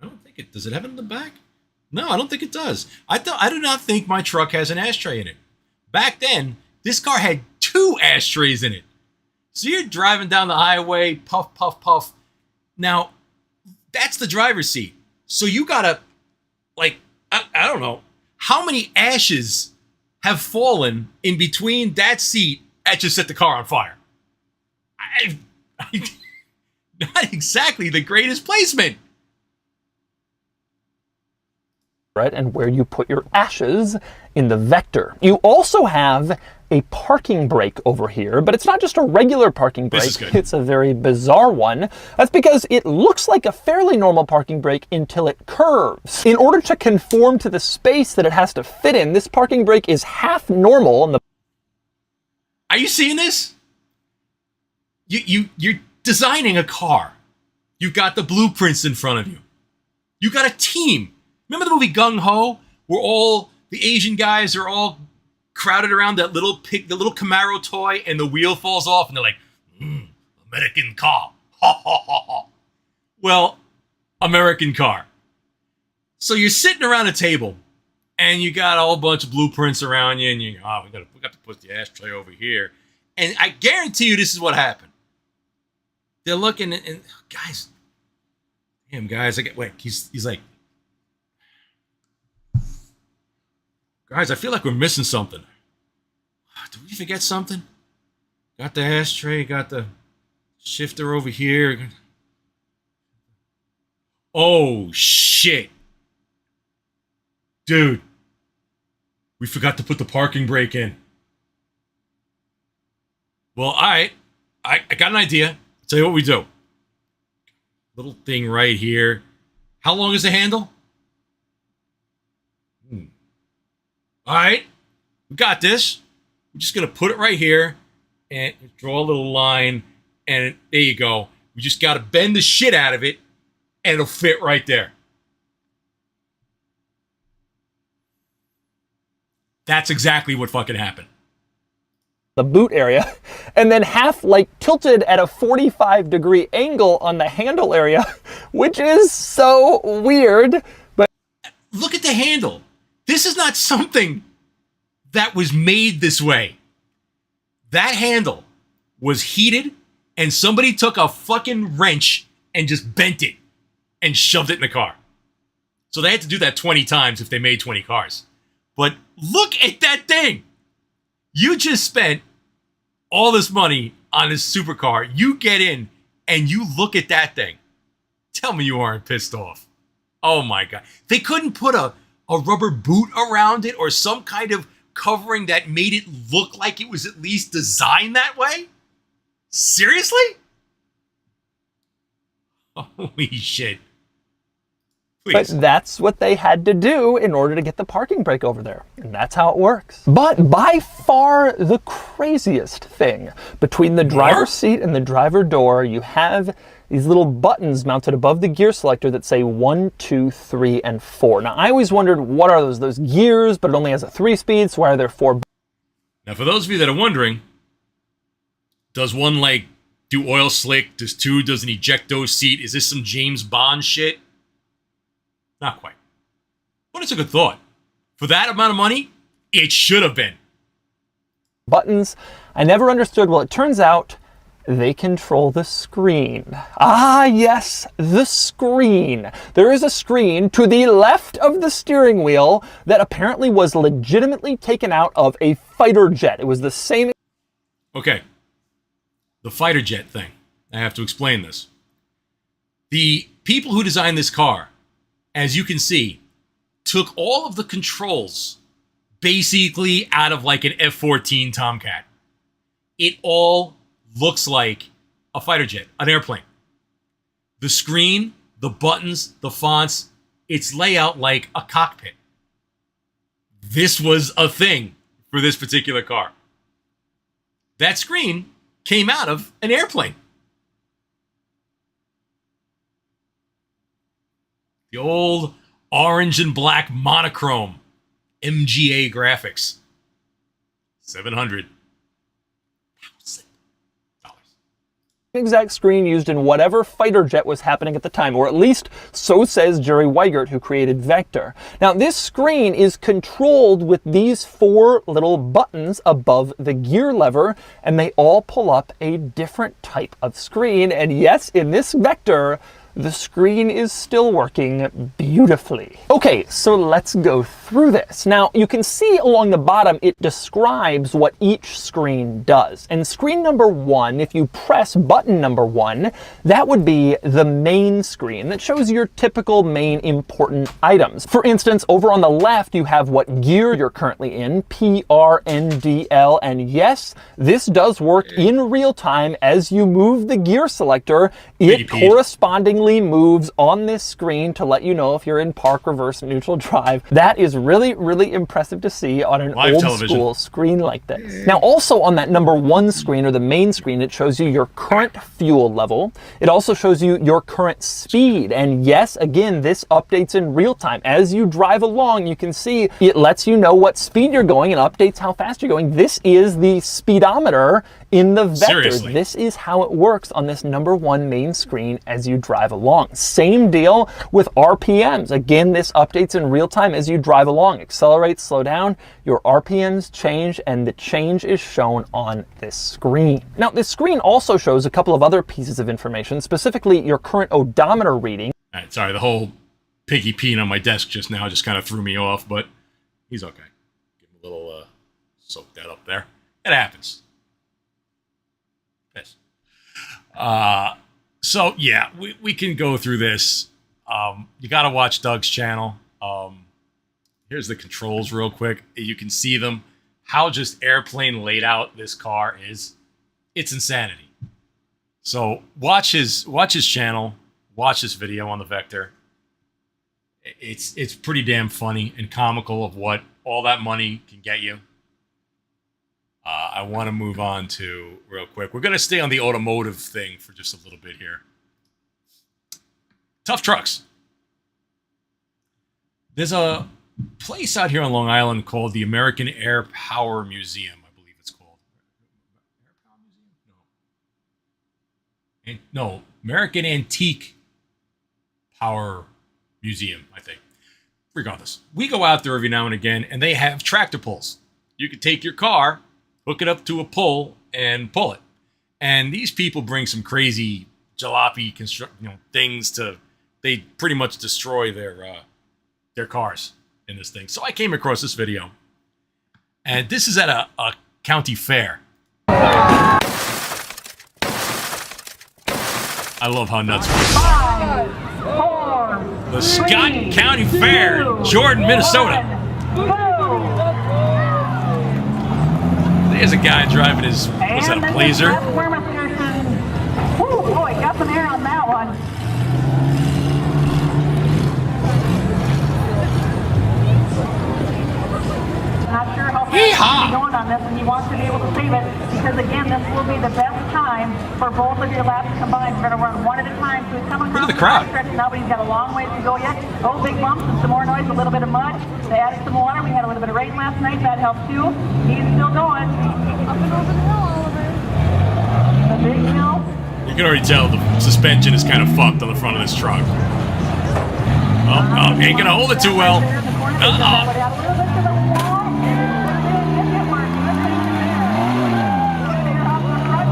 Speaker 1: I don't think it does. It have it in the back? No, I don't think it does. I do not think my truck has an ashtray in it. Back then, this car had 2 ashtrays in it. So you're driving down the highway, puff, puff, puff. Now, that's the driver's seat. So you gotta, like, I don't know, how many ashes have fallen in between that seat that just set the car on fire? Not exactly the greatest placement.
Speaker 4: Right, and where you put your ashes in the vector. You also have a parking brake over here, but it's not just a regular parking brake.
Speaker 1: This is good.
Speaker 4: It's a very bizarre one. That's because it looks like a fairly normal parking brake until it curves. In order to conform to the space that it has to fit in, this parking brake is half normal. And
Speaker 1: Are you seeing this? You're designing a car. You've got the blueprints in front of you. You got a team. Remember the movie Gung Ho, where all the Asian guys are all crowded around that little the little Camaro toy, and the wheel falls off, and they're like, American car. Ha ha ha ha. Well, American car. So you're sitting around a table, and you got a whole bunch of blueprints around you, and you go, we got to put the ashtray over here. And I guarantee you this is what happened. They're looking, and guys, he's like, guys, I feel like we're missing something. Did we forget something? Got the ashtray, got the shifter over here. Oh, shit. Dude, we forgot to put the parking brake in. Well, all right. I got an idea. I'll tell you what we do. Little thing right here. How long is the handle? All right, we got this. We're just going to put it right here and draw a little line. And there you go. We just got to bend the shit out of it and it'll fit right there. That's exactly what fucking happened.
Speaker 4: the boot area, and then half like tilted at a 45-degree angle on the handle area, which is so weird. But
Speaker 1: look at the handle. This is not something that was made this way. That handle was heated and somebody took a fucking wrench and just bent it and shoved it in the car. So they had to do that 20 times if they made 20 cars. But look at that thing. You just spent all this money on this supercar. You get in and you look at that thing. Tell me you aren't pissed off. Oh my God. They couldn't put a rubber boot around it or some kind of covering that made it look like it was at least designed that way? Seriously? Holy shit. Please.
Speaker 4: But that's what they had to do in order to get the parking brake over there. And that's how it works. But by far the craziest thing, between the driver's seat and the driver door, you have these little buttons mounted above the gear selector that say 1, 2, 3, and 4. Now, I always wondered, what are those? Those gears, but it only has a 3-speed, so why are there 4?
Speaker 1: Now, for those of you that are wondering, does one, like, do oil slick? Does 2, does an ejecto seat? Is this some James Bond shit? Not quite. But it's a good thought. For that amount of money, it should have been.
Speaker 4: Buttons. I never understood. Well, it turns out they control the screen. Ah, yes, the screen. There is a screen to the left of the steering wheel that apparently was legitimately taken out of a fighter jet. It was the same.
Speaker 1: Okay. The fighter jet thing. I have to explain this. The people who designed this car, as you can see, took all of the controls basically out of like an F-14 Tomcat. It all looks like a fighter jet, an airplane. The screen, the buttons, the fonts, its layout like a cockpit. This was a thing for this particular car. That screen came out of an airplane. The old orange and black monochrome MGA graphics. $700,000.
Speaker 4: Exact screen used in whatever fighter jet was happening at the time, or at least so says Jerry Weigert, who created Vector. Now, this screen is controlled with these 4 little buttons above the gear lever, and they all pull up a different type of screen. And yes, in this Vector, the screen is still working beautifully. Okay, so let's go through this. Now, you can see along the bottom, it describes what each screen does. And screen number 1, if you press button number 1, that would be the main screen that shows your typical main important items. For instance, over on the left, you have what gear you're currently in, P, R, N, D, L, and yes, this does work in real time. As you move the gear selector, it correspondingly moves on this screen to let you know if you're in park, reverse, neutral, drive. That is really, really impressive to see on an old school screen like this. Now, also on that number 1 screen, or the main screen, it shows you your current fuel level. It also shows you your current speed. And yes, again, this updates in real time. As you drive along, you can see it lets you know what speed you're going and updates how fast you're going. This is the speedometer in the Vector.
Speaker 1: Seriously?
Speaker 4: This is how it works on this number 1 main screen as you drive along. Same deal with RPMs. Again, this updates in real time as you drive along. Accelerate, slow down, your RPMs change, and the change is shown on this screen. Now, this screen also shows a couple of other pieces of information, specifically your current odometer reading.
Speaker 1: All right, sorry, the whole piggy peeing on my desk just now just kind of threw me off, but he's okay. Give him a little soak that up there. It happens. Yes. So yeah, we can go through this. You got to watch Doug's channel. Here's the controls real quick. You can see them. How just airplane laid out this car is. It's insanity. So watch his channel. Watch this video on the Vector. It's pretty damn funny and comical of what all that money can get you. I want to move on to, real quick, we're going to stay on the automotive thing for just a little bit here. Tough trucks. There's a place out here on Long Island called the American Air Power Museum, I believe it's called. Air Power Museum? No, American Antique Power Museum, I think. Regardless, we go out there every now and again, and they have tractor pulls. You can take your car, hook it up to a pull, and pull it. And these people bring some crazy jalopy things to. They pretty much destroy their cars in this thing. So I came across this video, and this is at a county fair. I love how nuts.
Speaker 5: 5, 4,
Speaker 1: The Scott County Fair, Jordan, Minnesota. There's a guy driving his, what's that, a Blazer?
Speaker 5: Oh boy, got some air on that one. Not sure how fast he's going on this, and he wants to be able to save it because, again, this will be the best time for both of your laps combined. We're going to run one at a time. So he's coming across
Speaker 1: the crowd.
Speaker 5: stretch now, but he's got a long ways to go yet. Oh, big bumps and some more noise, a little bit of mud. They added some water. We had a little bit of rain last night. That helped too. He's still going. Up and over the hill, Oliver. The big hill.
Speaker 1: You can already tell the suspension is kind of fucked on the front of this truck. Oh, ain't gonna hold it too well.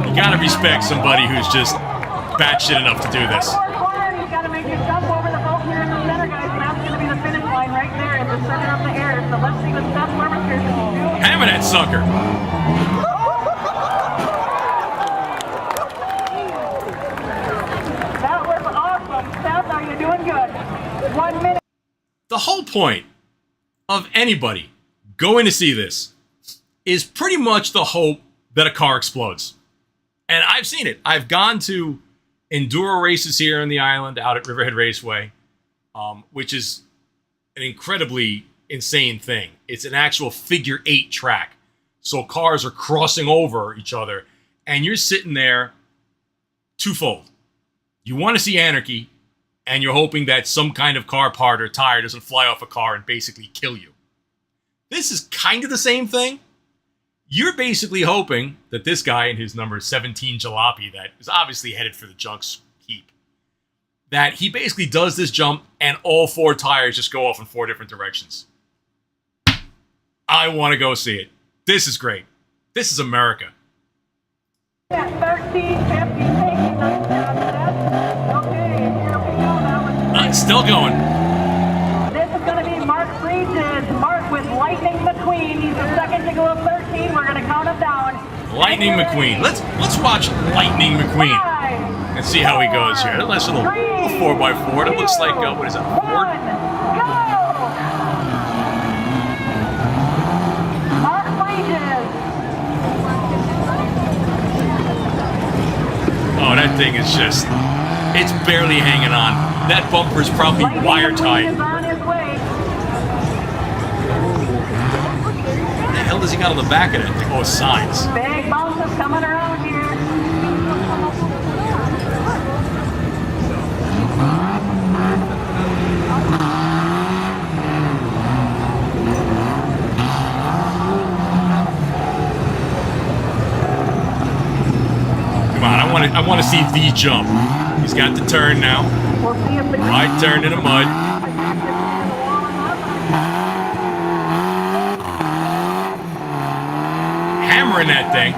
Speaker 1: You gotta respect somebody who's just batshit enough to do this.
Speaker 5: He's got to make a jump over the boat here in the center, guys, and that's going to be the finish line right there in the center of the air. So let's see what Seth Lerman can do.
Speaker 1: Hammer that sucker.
Speaker 5: That was awesome. 1 minute.
Speaker 1: The whole point of anybody going to see this is pretty much the hope that a car explodes. And I've seen it. I've gone to enduro races here on the island out at Riverhead Raceway, which is an incredibly insane thing. It's an actual figure 8 track. So cars are crossing over each other, and you're sitting there twofold. You want to see anarchy, and you're hoping that some kind of car part or tire doesn't fly off a car and basically kill you. This is kind of the same thing. You're basically hoping that this guy in his number 17 jalopy that is obviously headed for the junk's heap, that he basically does this jump and all 4 tires just go off in 4 different directions. I want to go see it. This is great. This is America.
Speaker 5: 13, 15, taking us down that. Okay, here we go. That was
Speaker 1: Still going.
Speaker 5: This is going to be Mark Breeze's. Mark with Lightning McQueen. He's the second to go up 13. We're going to count him down.
Speaker 1: Lightning McQueen. Let's watch Lightning McQueen and see how he goes here. That nice little 4x4. It looks like what is that? Ford?
Speaker 5: Mark Breeze's.
Speaker 1: Oh, that thing is just, it's barely hanging on. That bumper is probably wire tied.
Speaker 5: Is on his way.
Speaker 1: What the hell does he got on the back of that thing? Oh, signs.
Speaker 5: Big bounces coming around here.
Speaker 1: Come on, I want to see the jump. He's got the turn now.
Speaker 5: We'll see if the
Speaker 1: Wide turn in the mud. Hammering that thing.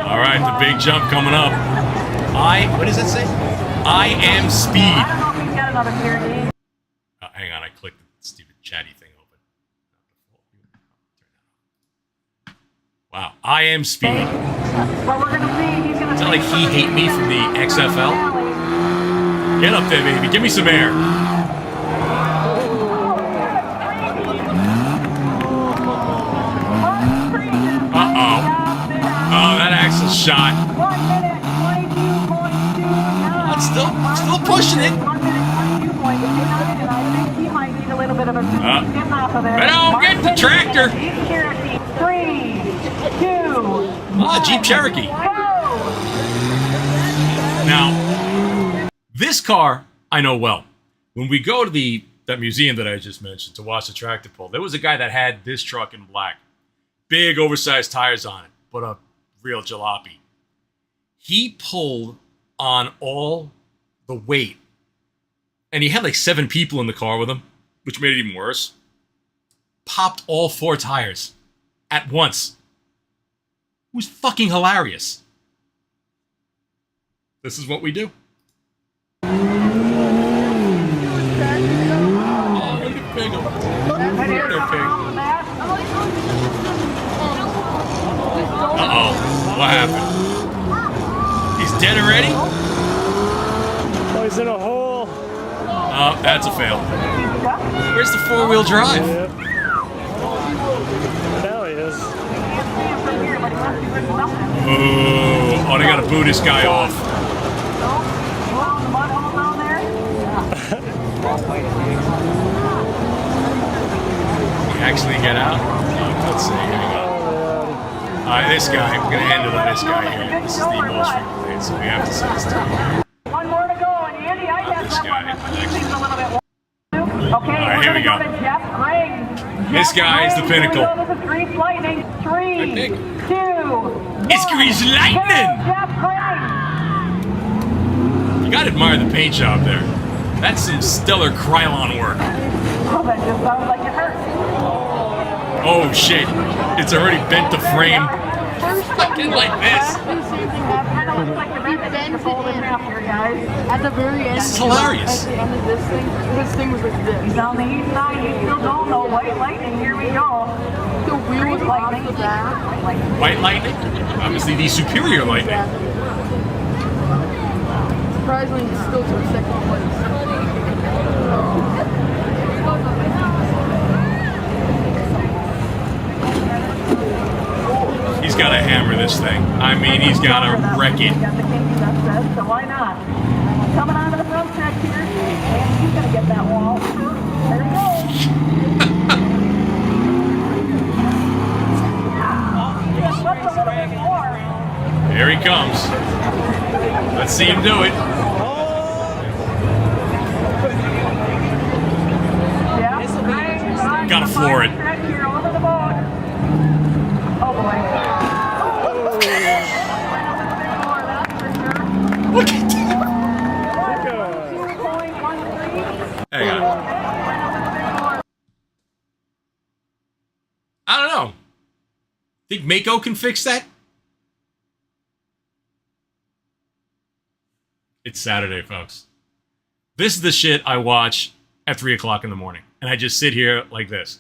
Speaker 1: All right, the big jump coming up. What does it say? I am speed.
Speaker 5: I don't know if he's got another gear.
Speaker 1: Hang on, I clicked the stupid chatty thing open. Wow, I am speed.
Speaker 5: Well, we're gonna see. He's gonna.
Speaker 1: It's not like he hate me from the XFL. Get up there, baby. Give me some air. Uh-oh. Oh, that axle's shot.
Speaker 5: 1 minute, 22.29.
Speaker 1: It's still pushing it.
Speaker 5: 1 minute, 22.29, and I think he might need a little bit of a get off of there.
Speaker 1: But don't get the tractor.
Speaker 5: Jeep Cherokee. 3, 2.
Speaker 1: Ah, Jeep Cherokee.
Speaker 5: Go!
Speaker 1: Now, this car I know well. When we go to that museum that I just mentioned to watch the tractor pull, there was a guy that had this truck in black. Big oversized tires on it, but a real jalopy. He pulled on all the weight. And he had like 7 people in the car with him, which made it even worse. Popped all 4 tires at once. It was fucking hilarious. This is what we do. Oh, look at Piggums. Look at Piggums. Uh-oh. What happened? He's dead already?
Speaker 2: Oh, he's in a hole.
Speaker 1: Oh, that's a fail. Where's the 4-wheel drive?
Speaker 2: Yep. There he is.
Speaker 1: Oh, they gotta boo this guy off. You actually get out? Oh, let's see. Here we go. Alright, this guy. We're gonna end it on this guy here. This is the most replayed, so we have to say this to him.
Speaker 5: One more to go, and Andy, I guess
Speaker 1: this
Speaker 5: that
Speaker 1: guy.
Speaker 5: one seems a little bit. Okay,
Speaker 1: Alright, here we go.
Speaker 5: Jeff Griggs.
Speaker 1: This guy is the pinnacle.
Speaker 5: This is Grease Lightning. 3, 2, 1.
Speaker 1: It's Grease Lightning!
Speaker 5: Jeff Griggs.
Speaker 1: You gotta admire the paint job there. That's some stellar Krylon work.
Speaker 5: Oh, that just sounds like it hurts.
Speaker 1: Oh shit. It's already bent the frame. Fucking like this.
Speaker 5: That kind of looks like the red that you fold in half here, guys.
Speaker 6: At the very end,
Speaker 1: This is hilarious.
Speaker 6: at the end of this thing was like this.
Speaker 5: He's on the east side. You still don't know. White Lightning. Here we go.
Speaker 6: The wheel was off the back.
Speaker 1: White lightning? Obviously the superior lightning.
Speaker 6: surprisingly, he still took second place.
Speaker 1: He's got to hammer this thing. I mean, he's got to wreck it.
Speaker 5: Got the kinky says, so why not? Coming onto the front track here, and he's gonna get that wall. There he goes. Just a little bit more.
Speaker 1: Here he comes. Let's see him do it.
Speaker 5: Yeah.
Speaker 1: Gotta floor it.
Speaker 5: Track here over the boat. Oh boy.
Speaker 1: Look at that. Hang on. I don't know. Think Mako can fix that? It's Saturday, folks. This is the shit I watch at 3 o'clock in the morning. And I just sit here like this.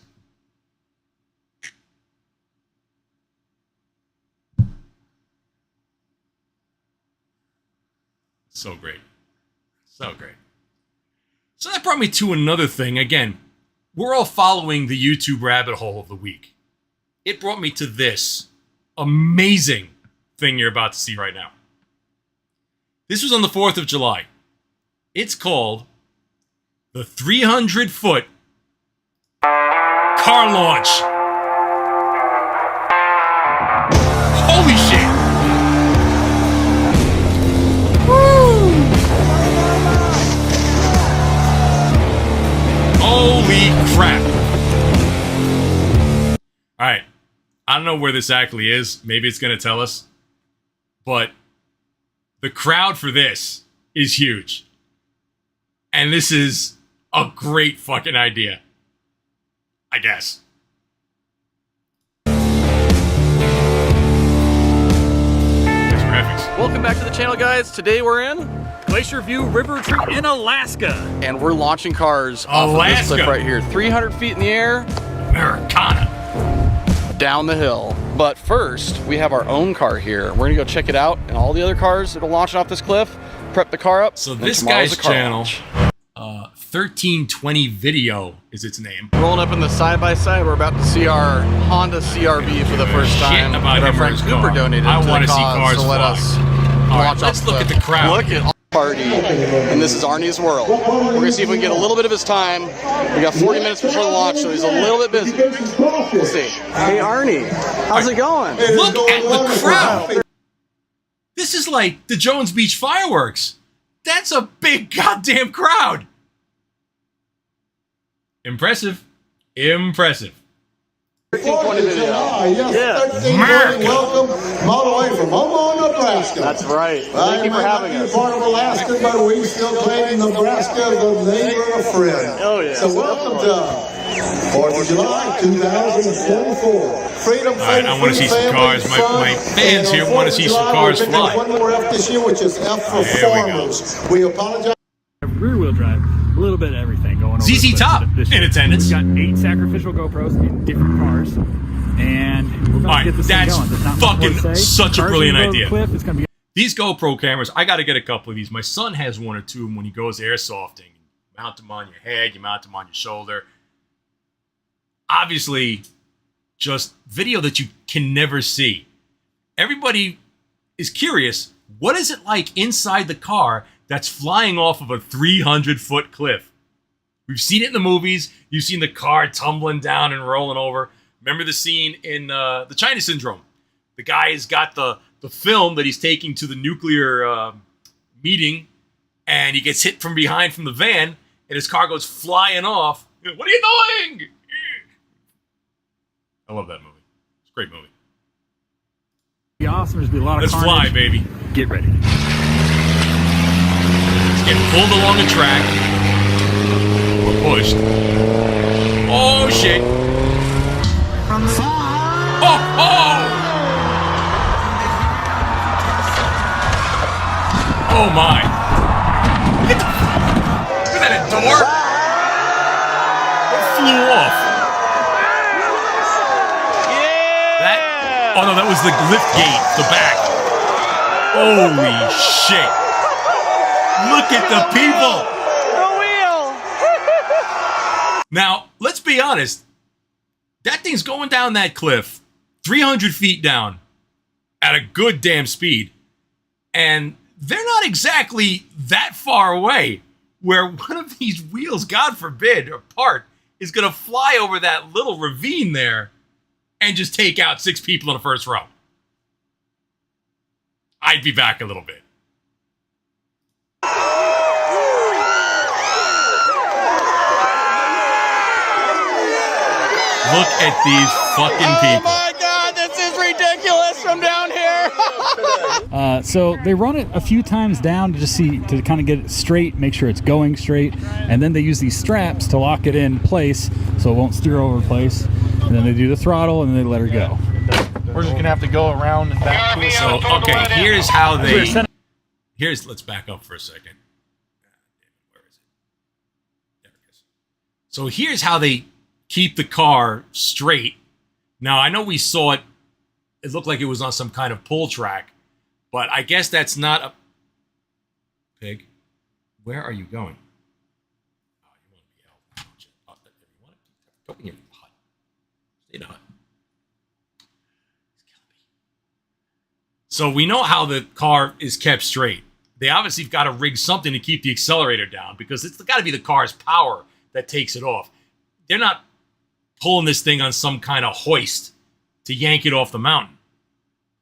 Speaker 1: So great. So great. So that brought me to another thing. Again, we're all following the YouTube rabbit hole of the week. It brought me to this amazing thing you're about to see right now. This was on the 4th of July. It's called the 300-foot car launch. Holy shit! Holy crap. Alright. I don't know where this actually is. Maybe it's going to tell us. But the crowd for this is huge. And this is a great fucking idea. I guess. Nice graphics.
Speaker 7: Welcome back to the channel, guys. Today we're in
Speaker 8: Glacier View River Retreat in Alaska.
Speaker 7: and we're launching cars off of this cliff
Speaker 1: Alaska.
Speaker 7: right here. 300 feet in the air,
Speaker 1: Americana.
Speaker 7: down the hill. But first, we have our own car here. We're gonna go check it out, and all the other cars that are launching off this cliff, prep the car up.
Speaker 1: So
Speaker 7: and
Speaker 1: this
Speaker 7: tomorrow's
Speaker 1: guy's
Speaker 7: the car
Speaker 1: channel,
Speaker 7: launch.
Speaker 1: 1320 Video is its name.
Speaker 7: Rolling up in the side-by-side, we're about to see our Honda CRV for the first
Speaker 1: Shit
Speaker 7: time.
Speaker 1: about
Speaker 7: that our
Speaker 1: him or
Speaker 7: friend
Speaker 1: his
Speaker 7: Cooper
Speaker 1: car.
Speaker 7: donated
Speaker 1: I
Speaker 7: to
Speaker 1: wanna
Speaker 7: the
Speaker 1: see
Speaker 7: cause
Speaker 1: cars
Speaker 7: to let
Speaker 1: fly.
Speaker 7: us
Speaker 1: All right,
Speaker 7: launch
Speaker 1: let's
Speaker 7: off
Speaker 1: look
Speaker 7: the
Speaker 1: at the
Speaker 7: cliff.
Speaker 1: crowd.
Speaker 7: Look at party, and this is Arnie's world. We're gonna see if we can get a little bit of his time. We got 40 minutes before the launch, so he's a little bit busy. We'll see. Hey Arnie, how's it going?
Speaker 1: Look at the crowd. This is like the Jones Beach fireworks. That's a big goddamn crowd. Impressive. Impressive.
Speaker 7: 1320 video.
Speaker 9: Yes,
Speaker 1: America.
Speaker 9: welcome all the way from Omaha, Nebraska.
Speaker 7: That's right. Thank you for having us.
Speaker 9: Part of Alaska, but we still claim Nebraska as a neighbor and a friend.
Speaker 7: Oh, yeah.
Speaker 9: So welcome to 4th of July, 2024. Freedom,
Speaker 1: All right, I want to see some cars. My fans here want to see some cars fly.
Speaker 9: One more F this year, which is F for
Speaker 1: There we go.
Speaker 9: farmers. We apologize.
Speaker 8: Rear wheel drive, a little bit of everything going on.
Speaker 1: ZZ Top in attendance.
Speaker 8: We've got 8 sacrificial GoPros in different cars, and we're about
Speaker 1: All right,
Speaker 8: to get this
Speaker 1: that's
Speaker 8: thing going. There's not much more to
Speaker 1: fucking
Speaker 8: say.
Speaker 1: such a
Speaker 8: Cars
Speaker 1: brilliant
Speaker 8: gonna go to the
Speaker 1: idea.
Speaker 8: Cliff. It's gonna be
Speaker 1: These GoPro cameras, I got to get a couple of these. My son has one or two when he goes airsofting. You mount them on your head, you mount them on your shoulder. Obviously, just video that you can never see. Everybody is curious, what is it like inside the car that's flying off of a 300-foot cliff? We've seen it in the movies. You've seen the car tumbling down and rolling over. Remember the scene in the China Syndrome? The guy's got the film that he's taking to the nuclear meeting, and he gets hit from behind from the van, and his car goes flying off. What are you doing? I love that movie. It's a great movie.
Speaker 8: awesome. There's gonna be a lot of
Speaker 1: Let's
Speaker 8: carnage.
Speaker 1: fly, baby.
Speaker 8: Get ready.
Speaker 1: It's getting pulled along a track. Or pushed. Oh, shit. Oh, oh! Oh, my. Look at that, a door? It flew off. That, oh, no, that was the lift gate, the back. Holy shit. Look at the people.
Speaker 4: The wheel.
Speaker 1: Now, let's be honest. That thing's going down that cliff, 300 feet down, at a good damn speed. And they're not exactly that far away where one of these wheels, God forbid, or part, is going to fly over that little ravine there and just take out 6 people in the first row. I'd be back a little bit. Look at these fucking people.
Speaker 7: Oh my God, this is ridiculous from down here.
Speaker 10: So they run it a few times down to just see, to kind of get it straight, make sure it's going straight, and then they use these straps to lock it in place so it won't steer over the place. And then they do the throttle and then they let her go.
Speaker 4: We're just gonna have to go around and back.
Speaker 1: So, okay, here's how they... let's back up for a second. Where is it? There it is. So here's how they keep the car straight. Now, I know we saw it. It looked like it was on some kind of pull track, but I guess that's not a... Pig, where are you going? Oh, you want to be out. Oh, you want to go in your hut. Stay in the hut. So we know how the car is kept straight. They obviously have got to rig something to keep the accelerator down because it's got to be the car's power that takes it off. They're not pulling this thing on some kind of hoist to yank it off the mountain.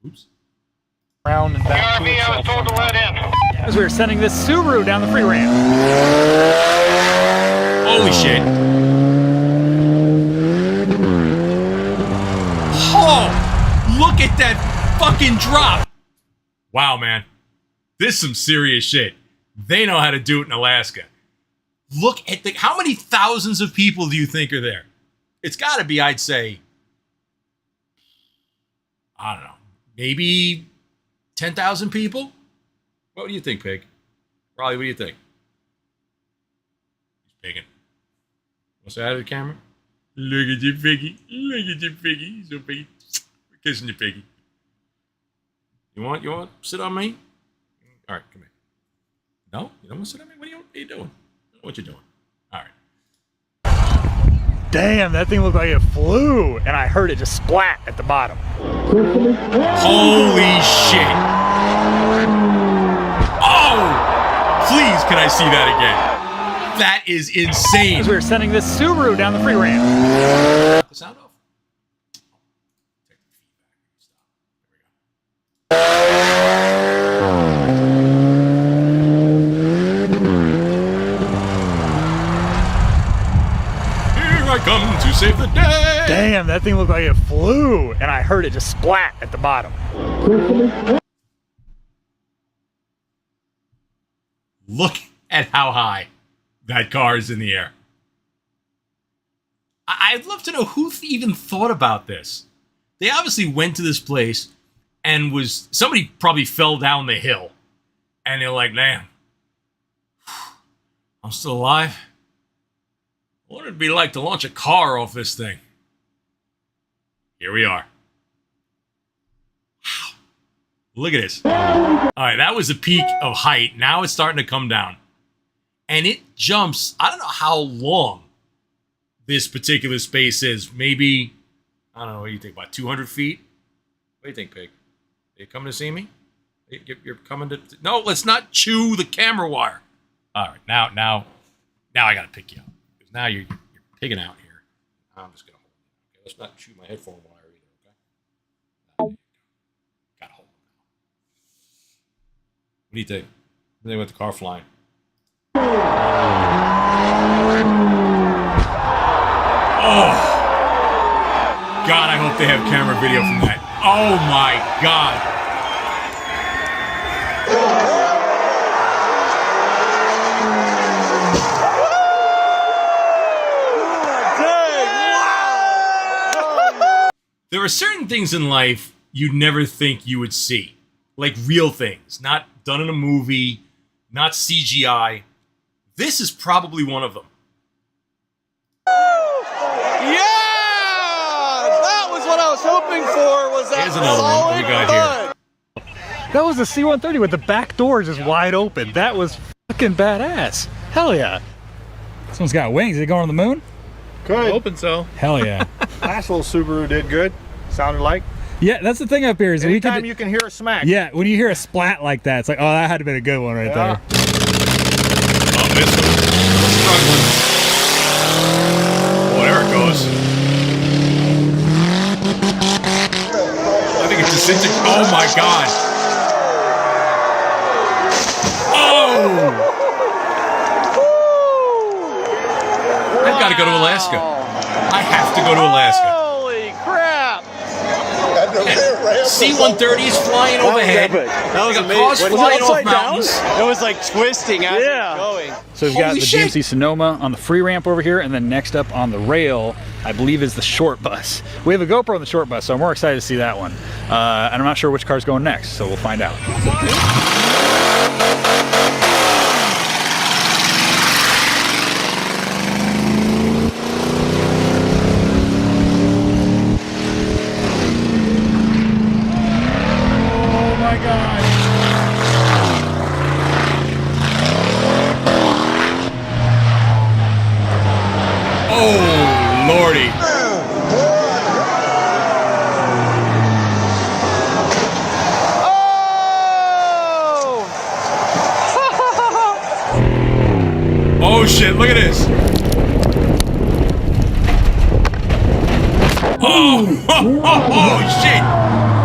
Speaker 1: Oops.
Speaker 4: Around and back to itself. As we were sending this Subaru down the free ramp.
Speaker 1: Holy shit. Oh, look at that fucking drop. Wow, man. This is some serious shit. They know how to do it in Alaska. Look at how many thousands of people do you think are there? It's got to be, I'd say, I don't know, maybe 10,000 people? What do you think, Pig? Raleigh, what do you think? He's pigging. What's that out of the camera? Look at your piggy. Look at your piggy. He's so piggy. We're kissing your piggy. You want to sit on me? All right, come here. No? You don't want to sit on me? What are you doing? I don't know what you're doing. All right.
Speaker 4: Damn, that thing looked like it flew, and I heard it just splat at the bottom.
Speaker 1: Holy shit. Oh! Please, can I see that again? That is insane.
Speaker 4: As we were sending this Subaru down the free ramp.
Speaker 1: Turn the sound off. Here I come to save the day.
Speaker 4: Damn, that thing looked like it flew, and I heard it just splat at the bottom.
Speaker 1: Look at how high that car is in the air. I'd love to know who even thought about this. They obviously went to this place and somebody probably fell down the hill and they're like, damn, I'm still alive. What would it be like to launch a car off this thing? Here we are. Wow. Look at this. All right, that was a peak of height. Now it's starting to come down. And it jumps, I don't know how long this particular space is. Maybe, I don't know, what do you think, about 200 feet? What do you think, Pig? Are you coming to see me? You're coming to... No, let's not chew the camera wire. All right, now I got to pick you up. Because now you're pigging out here. I'm just going to hold you. Okay, let's not chew my headphone wire either, okay? Got to hold it now. What do you think? What do you think about the car flying? Oh! God, I hope they have camera video from that. Oh my God! There are certain things in life you'd never think you would see. Like real things, not done in a movie, not CGI. This is probably one of them.
Speaker 7: Yeah! That was what I was hoping for, was that
Speaker 1: Here's another one. What we got here?
Speaker 4: That was the C-130 with the back door just wide open. That was
Speaker 10: Fucking badass. Hell yeah. This one's got wings. Is it going on the moon?
Speaker 11: Could. Hoping so.
Speaker 10: Hell yeah.
Speaker 11: Last little Subaru did good. Sounded like.
Speaker 10: Yeah, that's the thing up here is
Speaker 11: anytime you can hear a smack.
Speaker 10: Yeah, when you hear a splat like that, it's like, oh, that had to be a good one right there.
Speaker 1: Oh, this one's struggling. Oh, there it goes. I think it's disintegrating. Oh my god. Oh! I've got to go to Alaska. I have to go to Alaska.
Speaker 7: Holy crap!
Speaker 1: C-130 is flying overhead.
Speaker 7: That was
Speaker 1: amazing. Was it
Speaker 7: flying off
Speaker 1: upside down?
Speaker 7: mountains. It was like twisting as it was going.
Speaker 10: So we've got
Speaker 1: Holy
Speaker 10: the
Speaker 1: shit.
Speaker 10: GMC Sonoma on the free ramp over here, and then next up on the rail, I believe, is the short bus. We have a GoPro on the short bus, so I'm more excited to see that one. And I'm not sure which car's going next, so we'll find out. Oh my God.
Speaker 1: Oh, lordy. Oh shit, look at this. Oh shit.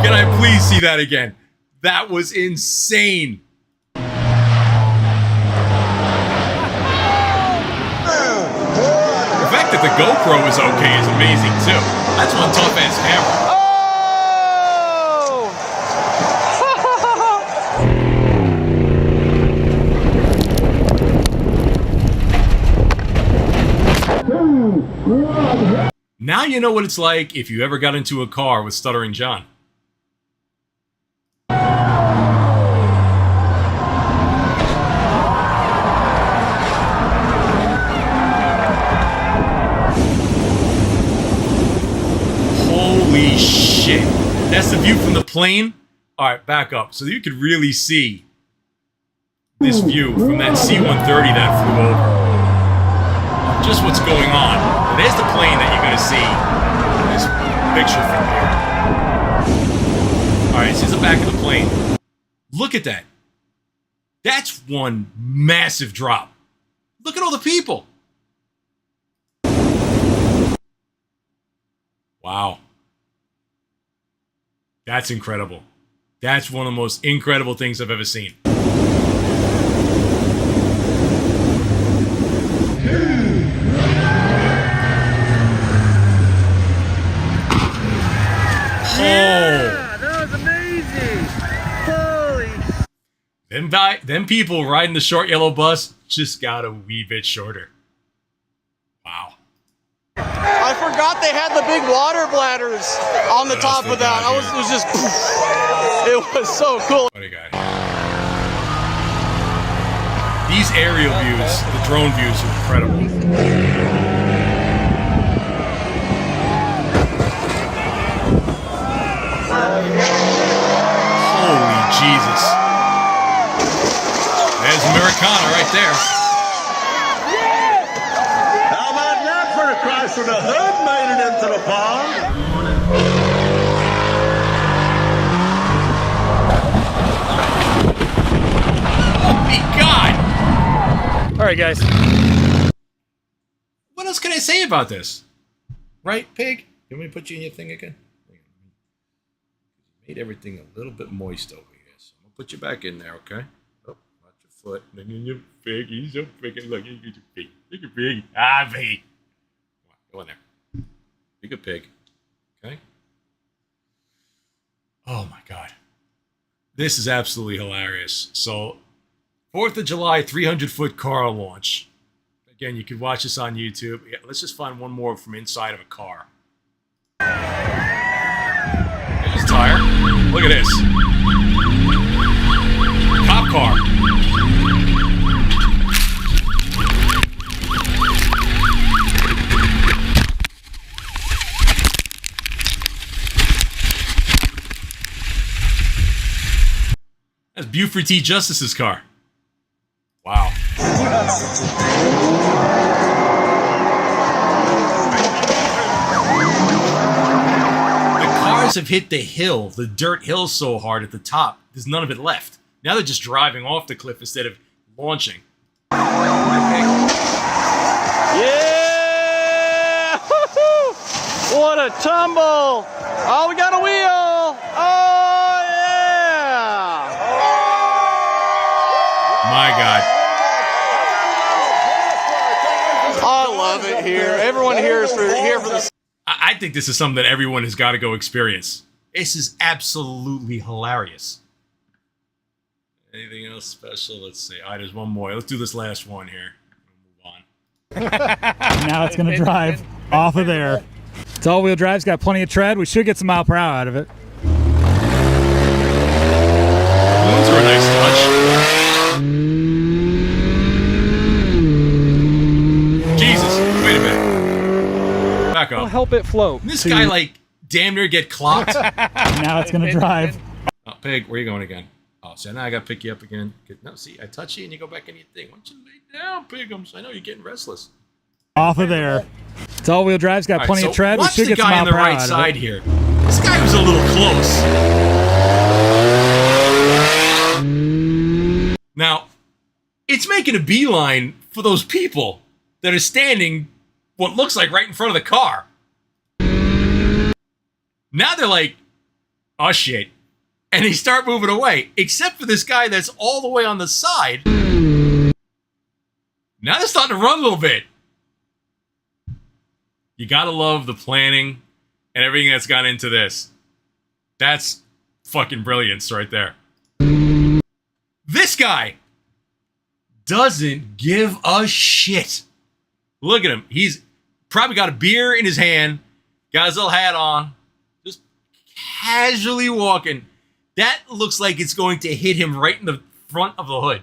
Speaker 1: Can I please see that again? That was insane. The fact that the GoPro is okay is amazing too. That's one tough ass camera. Now you know what it's like if you ever got into a car with Stuttering John. Holy shit. That's the view from the plane? Alright, back up. So you could really see this view from that C-130 that flew over. Just what's going on. There's the plane that you're going to see in this picture from here. Alright, this is the back of the plane. Look at that. That's one massive drop. Look at all the people. Wow. That's incredible. That's one of the most incredible things I've ever seen.
Speaker 6: Yeah, that was amazing. Holy.
Speaker 1: Them people riding the short yellow bus just got a wee bit shorter. Wow.
Speaker 7: I forgot they had the big water bladders on the top of that. It was just, it was so cool.
Speaker 1: What do you got? These aerial views, the drone views, are incredible. Holy Jesus. There's Americana right there.
Speaker 9: How about that for the Chrysler? The hood made it into the pond.
Speaker 1: Holy God!
Speaker 10: All right, guys.
Speaker 1: What else can I say about this? Right, Pig? You want me to put you in your thing again? Made everything a little bit moist over here, so I'm gonna put you back in there, okay? Oh, watch your foot. Then in your pig. He's so freaking look. Look at pig. Look at pig. Ah, pig. Go in there. Be a good pig. Okay. Oh my God. This is absolutely hilarious. So, 4th of July, 300-foot car launch. Again, you could watch this on YouTube. Yeah, let's just find one more from inside of a car. There's his tire. Look at this. Cop car. That's Buford T. Justice's car. Wow. Cars have hit the hill, the dirt hill, so hard at the top, there's none of it left. Now they're just driving off the cliff instead of launching.
Speaker 6: Yeah! What a tumble! Oh, we got a wheel! Oh, yeah!
Speaker 1: My God.
Speaker 7: I love it here. Everyone here is here for this.
Speaker 1: I think this is something that everyone has got to go experience. This is absolutely hilarious. Anything else special? Let's see. All right, there's one more. Let's do this last one here. We'll move on.
Speaker 10: Now it's going to drive off of there. It's all-wheel drive. It's got plenty of tread. We should get some mile per hour out of it.
Speaker 1: Those are a nice touch. Jesus, wait a minute. Back up.
Speaker 4: I'll help it float.
Speaker 1: This guy, like, damn near get clocked.
Speaker 10: Now it's going to drive.
Speaker 1: Oh, Pig, where are you going again? Oh, so now I got to pick you up again. No, see, I touch you and you go back in your thing. Why don't you lay down, Piggums? I know you're getting restless.
Speaker 10: Off of there. It's all-wheel drive. It's got plenty of tread. We
Speaker 1: Watch
Speaker 10: should
Speaker 1: the
Speaker 10: get some
Speaker 1: guy
Speaker 10: mile
Speaker 1: on the
Speaker 10: per hour
Speaker 1: right
Speaker 10: out of
Speaker 1: side
Speaker 10: it.
Speaker 1: here. This guy was a little close. Now, it's making a beeline for those people that are standing what looks like right in front of the car. Now they're like, oh shit. And they start moving away. Except for this guy that's all the way on the side. Now they're starting to run a little bit. You gotta love the planning and everything that's gone into this. That's fucking brilliance right there. This guy doesn't give a shit. Look at him. He's probably got a beer in his hand, got his little hat on, just casually walking. That looks like it's going to hit him right in the front of the hood.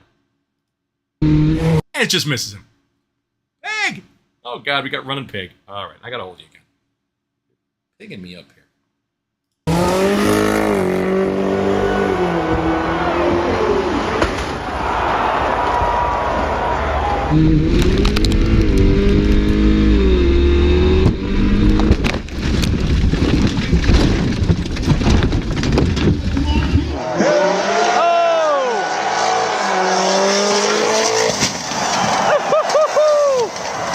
Speaker 1: And it just misses him. Pig! Oh, God, we got running Pig. All right, I got to hold you again. Pigging me up here.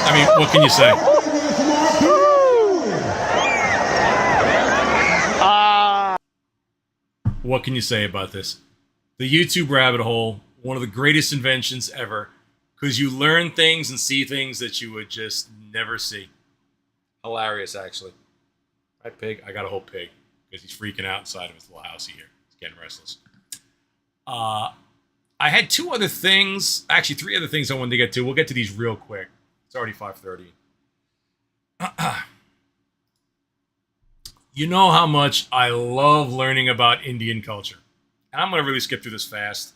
Speaker 1: I mean, what can you say? What can you say about this? The YouTube rabbit hole, one of the greatest inventions ever, because you learn things and see things that you would just never see. Hilarious, actually. Right, Pig? I got to hold Pig, because he's freaking out inside of his little housey here. He's getting restless. I had two other things, actually three other things I wanted to get to. We'll get to these real quick. It's already 5:30. You know how much I love learning about Indian culture. And I'm going to really skip through this fast.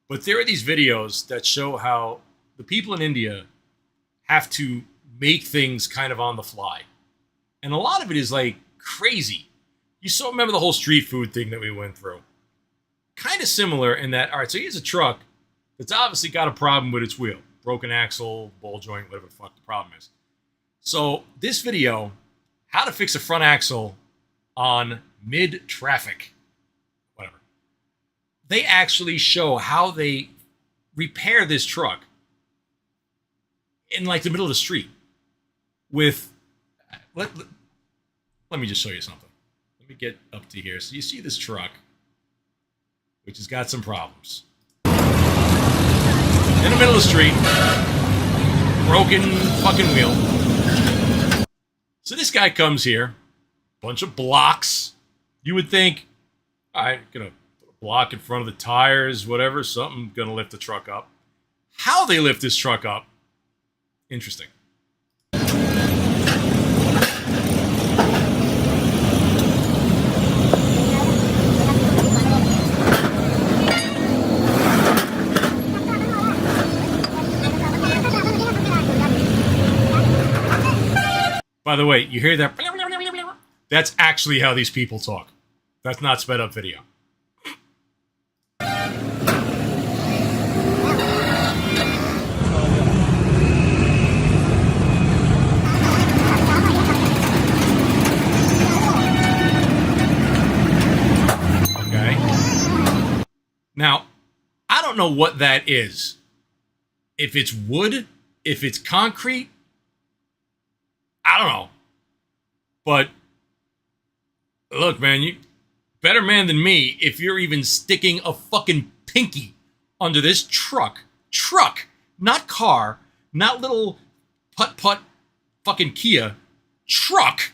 Speaker 1: But there are these videos that show how the people in India have to make things kind of on the fly. And a lot of it is like crazy. You still remember the whole street food thing that we went through. Kind of similar in that, all right, so here's a truck that's obviously got a problem with its wheel. Broken axle, ball joint, whatever the fuck the problem is. So this video, how to fix a front axle on mid-traffic, whatever. They actually show how they repair this truck in like the middle of the street with, let me just show you something. Let me get up to here. So you see this truck, which has got some problems. In the middle of the street, broken fucking wheel. So this guy comes here, bunch of blocks. You would think, all right, gonna put a block in front of the tires, whatever, something gonna lift the truck up. How they lift this truck up, interesting. By the way, you hear that? That's actually how these people talk. That's not sped up video. don't know what that is. If it's wood, if it's concrete, I don't know. But look, man, you better man than me if you're even sticking a fucking pinky under this truck, not car, not little putt fucking Kia, truck,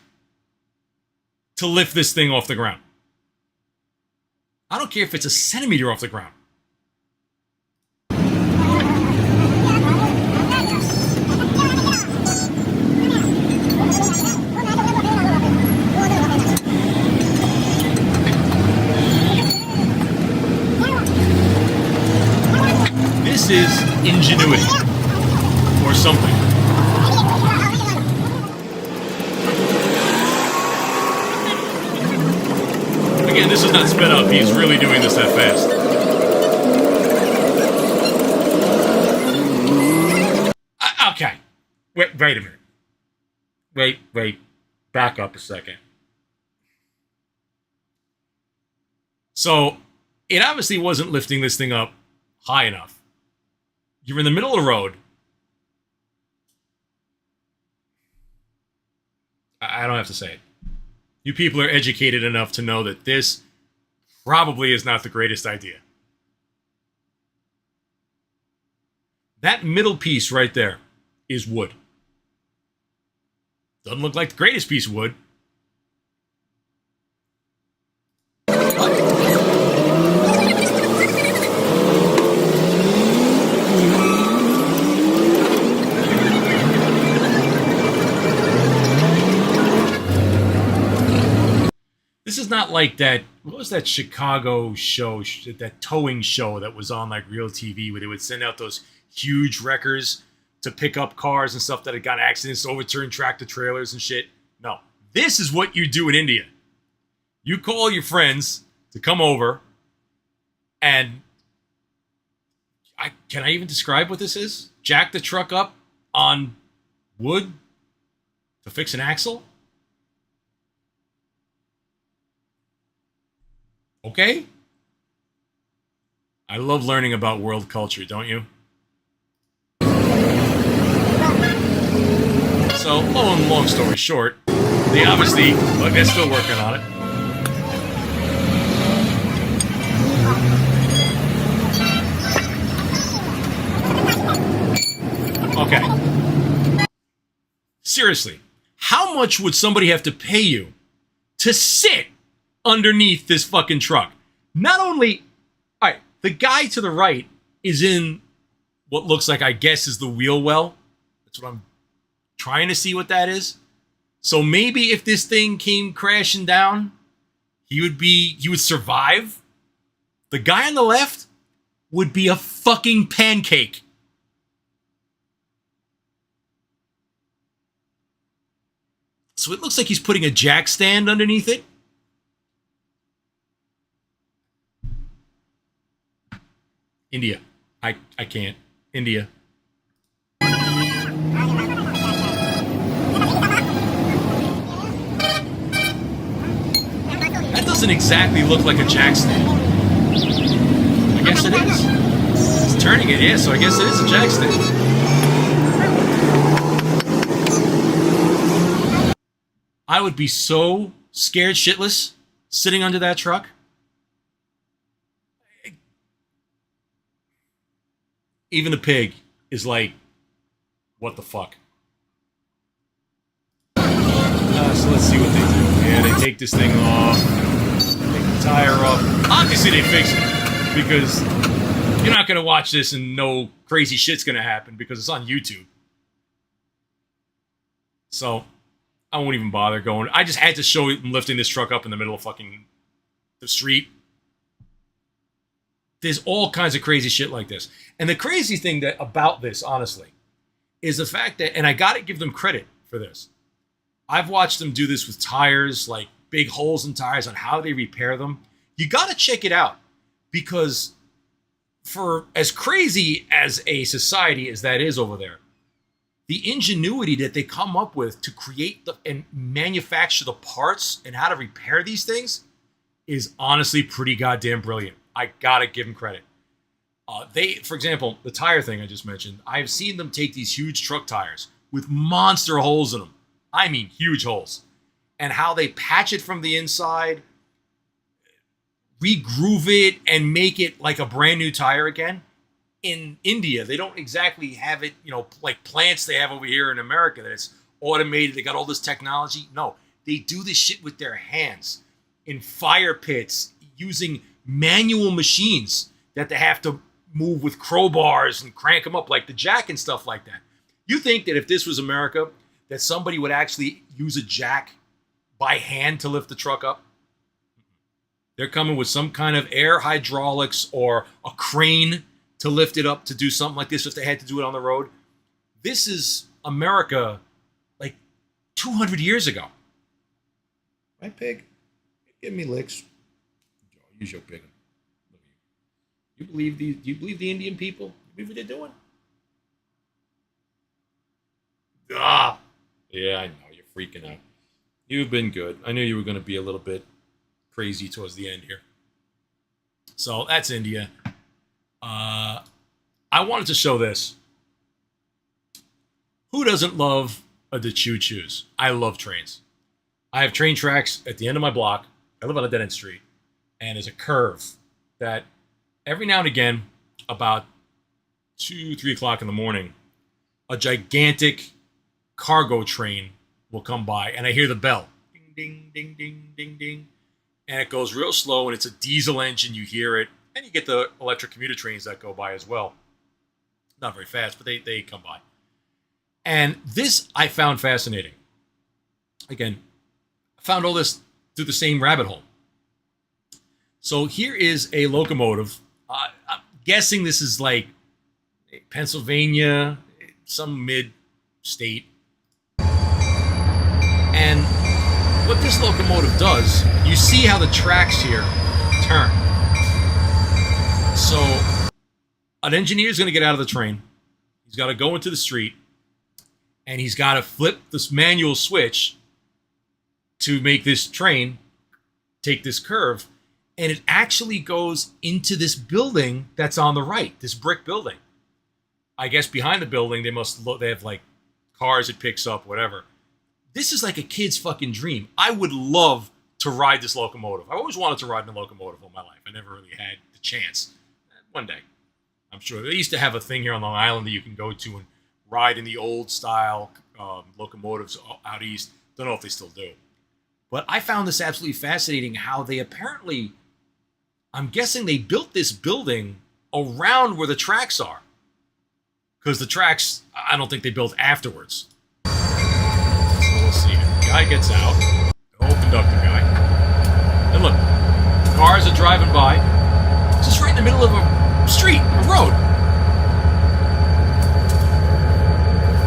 Speaker 1: to lift this thing off the ground. I don't care if it's a centimeter off the ground. This is ingenuity or something. Again, this is not sped up. He's really doing this that fast. Okay. Wait a minute. Wait. Back up a second. So, it obviously wasn't lifting this thing up high enough. You're in the middle of the road. I don't have to say it. You people are educated enough to know that this probably is not the greatest idea. That middle piece right there is wood. Doesn't look like the greatest piece of wood. This is not like that, what was that Chicago show, that towing show that was on like Real TV where they would send out those huge wreckers to pick up cars and stuff that had got accidents, overturned tractor trailers and shit. No, this is what you do in India. You call your friends to come over and can I even describe what this is? Jack the truck up on wood to fix an axle? Okay? I love learning about world culture, don't you? So, long story short, they obviously, look, they're still working on it. Okay. Seriously, how much would somebody have to pay you to sit underneath this fucking truck? Not only, all right, the guy to the right is in what looks like, I guess, is the wheel well. That's what I'm trying to see what that is. So maybe if this thing came crashing down, he would survive. The guy on the left would be a fucking pancake. So it looks like he's putting a jack stand underneath it. India. I can't. India. That doesn't exactly look like a jack stand. I guess it is. It's turning it, yeah, so I guess it is a jack stand. I would be so scared shitless sitting under that truck. Even the pig is like, what the fuck? So let's see what they do. Yeah, they take this thing off, take the tire off. Obviously they fix it, because you're not going to watch this and no crazy shit's going to happen because it's on YouTube. So I won't even bother going. I just had to show them lifting this truck up in the middle of fucking the street. There's all kinds of crazy shit like this. And the crazy thing about this, honestly, is the fact that, and I got to give them credit for this. I've watched them do this with tires, like big holes in tires, on how they repair them. You got to check it out, because for as crazy as a society as that is over there, the ingenuity that they come up with to create and manufacture the parts and how to repair these things is honestly pretty goddamn brilliant. I gotta give them credit. For example, the tire thing I just mentioned, I've seen them take these huge truck tires with monster holes in them. I mean, huge holes. And how they patch it from the inside, re-groove it, and make it like a brand new tire again. In India, they don't exactly have it, like plants they have over here in America, that it's automated, they got all this technology. No, they do this shit with their hands in fire pits using manual machines that they have to move with crowbars and crank them up like the jack and stuff like that. You think that if this was America, that somebody would actually use a jack by hand to lift the truck up? They're coming with some kind of air hydraulics or a crane to lift it up to do something like this if they had to do it on the road. This is America like 200 years ago. Right, Pig? Give me licks. Use your pig. Do you believe the Indian people? You believe what they're doing? Ah! Yeah, I know. You're freaking out. You've been good. I knew you were going to be a little bit crazy towards the end here. So that's India. I wanted to show this. Who doesn't love the Choo Choos? I love trains. I have train tracks at the end of my block. I live on a dead-end street. And there's a curve that every now and again, about 2, 3 o'clock in the morning, a gigantic cargo train will come by, and I hear the bell. Ding, ding, ding, ding, ding, ding. And it goes real slow, and it's a diesel engine. You hear it. And you get the electric commuter trains that go by as well. Not very fast, but they come by. And this I found fascinating. Again, I found all this through the same rabbit hole. So here is a locomotive. I'm guessing this is like Pennsylvania, some mid-state. And what this locomotive does, you see how the tracks here turn. So an engineer is going to get out of the train. He's got to go into the street, and he's got to flip this manual switch to make this train take this curve. And it actually goes into this building that's on the right, this brick building. I guess behind the building, they have like cars it picks up, whatever. This is like a kid's fucking dream. I would love to ride this locomotive. I always wanted to ride in a locomotive all my life. I never really had the chance. One day, I'm sure. They used to have a thing here on Long Island that you can go to and ride in the old style locomotives out east. Don't know if they still do. But I found this absolutely fascinating how they apparently, I'm guessing they built this building around where the tracks are. Because the tracks, I don't think they built afterwards. So we'll see. The guy gets out. The old conductor guy. And look, cars are driving by. It's just right in the middle of a street, a road.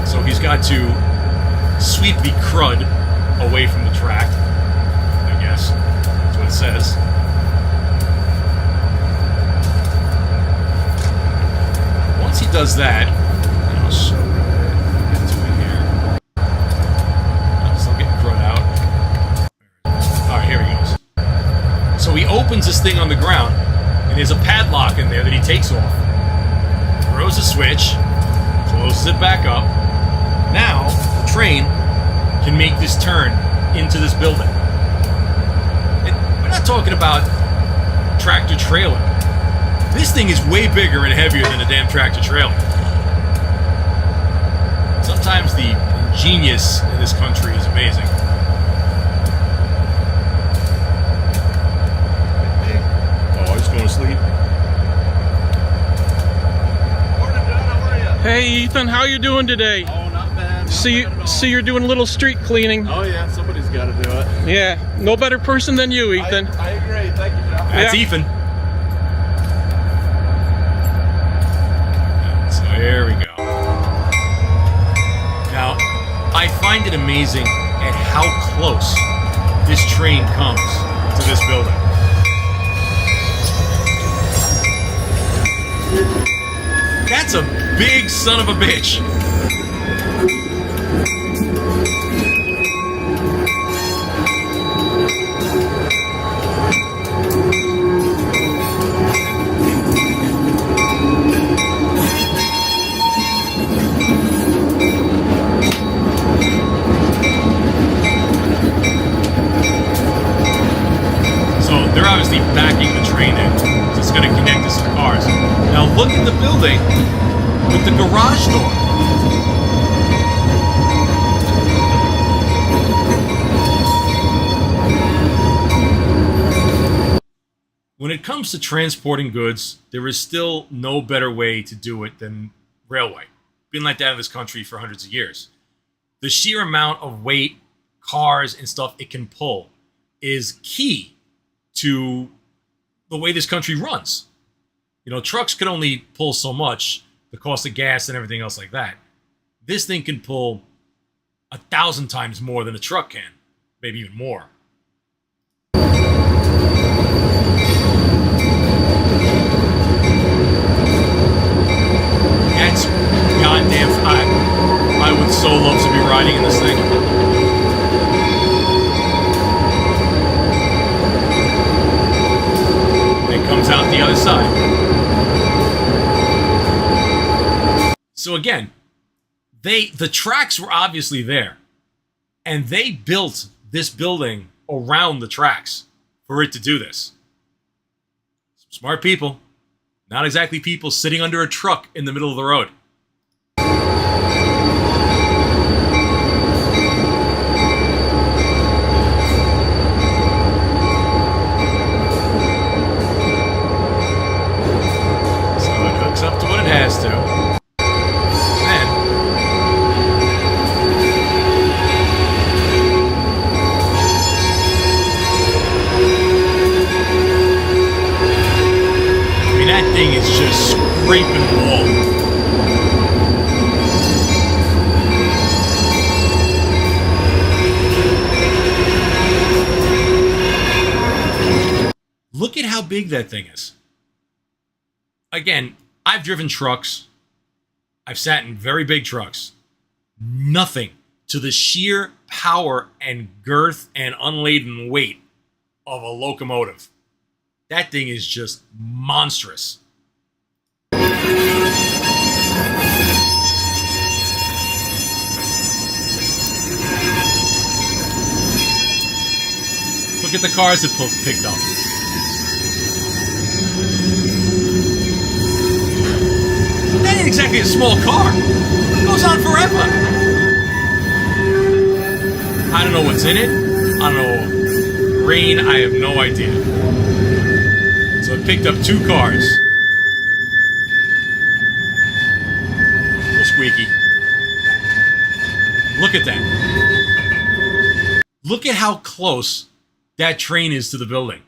Speaker 1: So he's got to sweep the crud away from the track. I guess. That's what it says. Once he does that, I'll show you. Get to it here. I'm still getting crud out. Alright, here he goes. So he opens this thing on the ground, and there's a padlock in there that he takes off. Throws a switch, closes it back up. Now, the train can make this turn into this building. And we're not talking about tractor trailer. This thing is way bigger and heavier than a damn tractor trailer. Sometimes the genius in this country is amazing. Oh, I was going to sleep.
Speaker 12: Hey Ethan, how you doing today?
Speaker 6: Oh, not bad.
Speaker 12: See you're doing a little street cleaning.
Speaker 6: Oh yeah, somebody's got to do it.
Speaker 12: Yeah, no better person than you, Ethan.
Speaker 6: I agree. Thank you, John.
Speaker 1: That's Ethan. So here we go. Now, I find it amazing at how close this train comes to this building. That's a big son of a bitch. with the garage door. When it comes to transporting goods, there is still no better way to do it than railway. Been like that in this country for hundreds of years. The sheer amount of weight, cars, and stuff it can pull is key to the way this country runs. You know, trucks could only pull so much, the cost of gas and everything else like that. This thing can pull 1,000 times more than a truck can, maybe even more. That's goddamn fun. I would so love to be riding in this thing. It comes out the other side. So again, the tracks were obviously there. And they built this building around the tracks for it to do this. Some smart people. Not exactly people sitting under a truck in the middle of the road. So it hooks up to what it has to. That thing is just scraping the wall. Look at how big that thing is. Again, I've driven trucks. I've sat in very big trucks. Nothing to the sheer power and girth and unladen weight of a locomotive. That thing is just monstrous. Look at the cars it picked up. That ain't exactly a small car. It goes on forever. I don't know what's in it. I don't know. Rain, I have no idea. So it picked up 2 cars. A little squeaky. Look at that. Look at how close that train is to the building.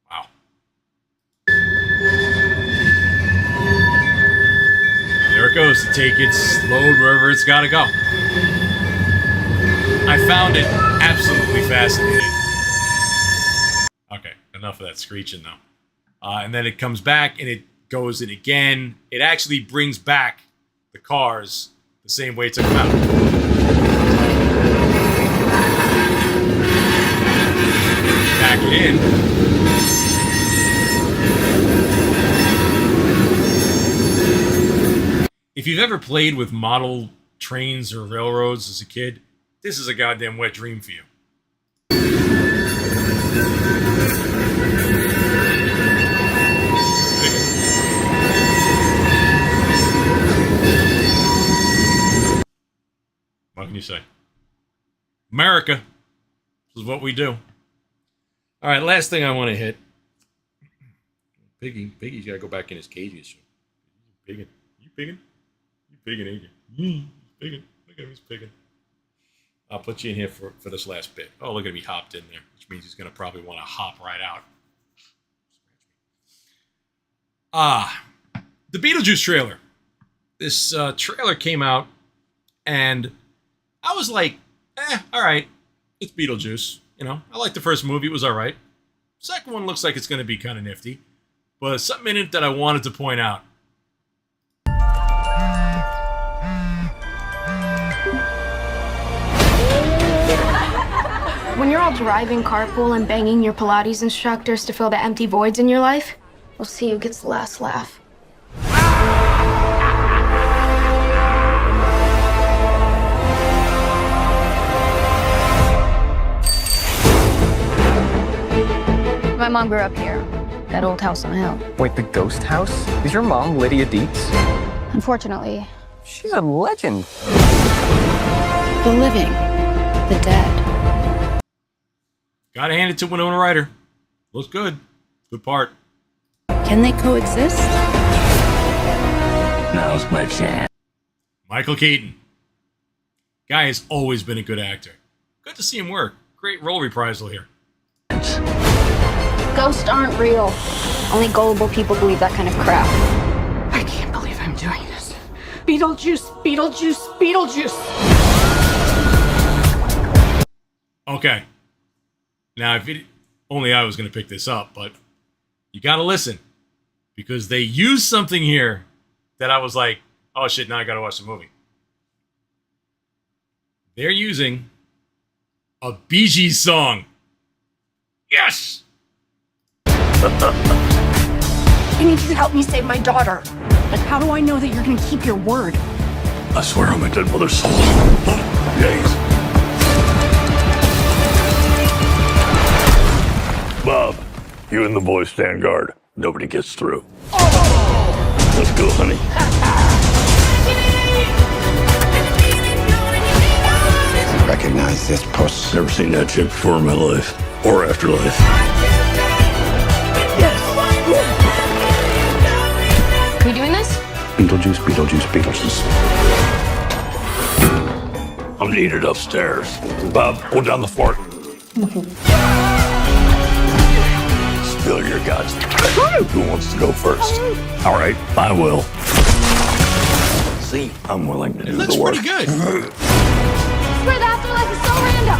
Speaker 1: Wow. There it goes to take its load wherever it's got to go. I found it absolutely fascinating. Okay, enough of that screeching though. And then it comes back and it goes in again. It actually brings back the cars the same way it took them out. Back it in. If you've ever played with model trains or railroads as a kid, this is a goddamn wet dream for you. What can you say? America. This is what we do. All right, last thing I want to hit. Piggy's got to go back in his cage. He's pigging. You pigging? You pigging, ain't you? He's pigging. Look at him, he's pigging. I'll put you in here for this last bit. Oh, look at him, he hopped in there, which means he's going to probably want to hop right out. The Beetlejuice trailer. This trailer came out, and I was like, all right, it's Beetlejuice. You know, I liked the first movie, it was all right. Second one looks like it's going to be kind of nifty. But something in it that I wanted to point out.
Speaker 13: When you're all driving carpool and banging your Pilates instructors to fill the empty voids in your life, we'll see who gets the last laugh.
Speaker 14: My mom grew up here,
Speaker 13: that old house on the hill.
Speaker 14: Wait, the ghost house? Is your mom Lydia Dietz?
Speaker 13: Unfortunately,
Speaker 14: She's a legend.
Speaker 13: the living, the dead.
Speaker 1: Gotta hand it to Winona Ryder. Looks good. Good part.
Speaker 13: Can they coexist?
Speaker 15: Now's my chance.
Speaker 1: Michael Keaton. Guy has always been a good actor. Good to see him work. Great role reprisal here.
Speaker 13: Ghosts aren't real. Only gullible people believe that kind of crap.
Speaker 16: I can't believe I'm doing this. Beetlejuice, Beetlejuice, Beetlejuice.
Speaker 1: Okay. Now, only I was going to pick this up, but you got to listen. Because they used something here that I was like, oh shit, now I got to watch the movie. They're using a Bee Gees song. Yes!
Speaker 16: I need you to help me save my daughter. But how do I know that you're going to keep your word?
Speaker 15: I swear on my dead mother's soul. Yes. Bob, you and the boys stand guard. Nobody gets through. Let's go, honey.
Speaker 17: Recognize this puss.
Speaker 15: Never seen that chick before in my life. Or afterlife.
Speaker 13: Are we doing this?
Speaker 15: Beetlejuice, Beetlejuice, Beetlejuice. I'm needed upstairs. Bob, hold down the fort. Spill your guts. Who wants to go first? All right, I will. See, I'm willing to do the work.
Speaker 1: Looks pretty good.
Speaker 13: Swear the afterlife is so random.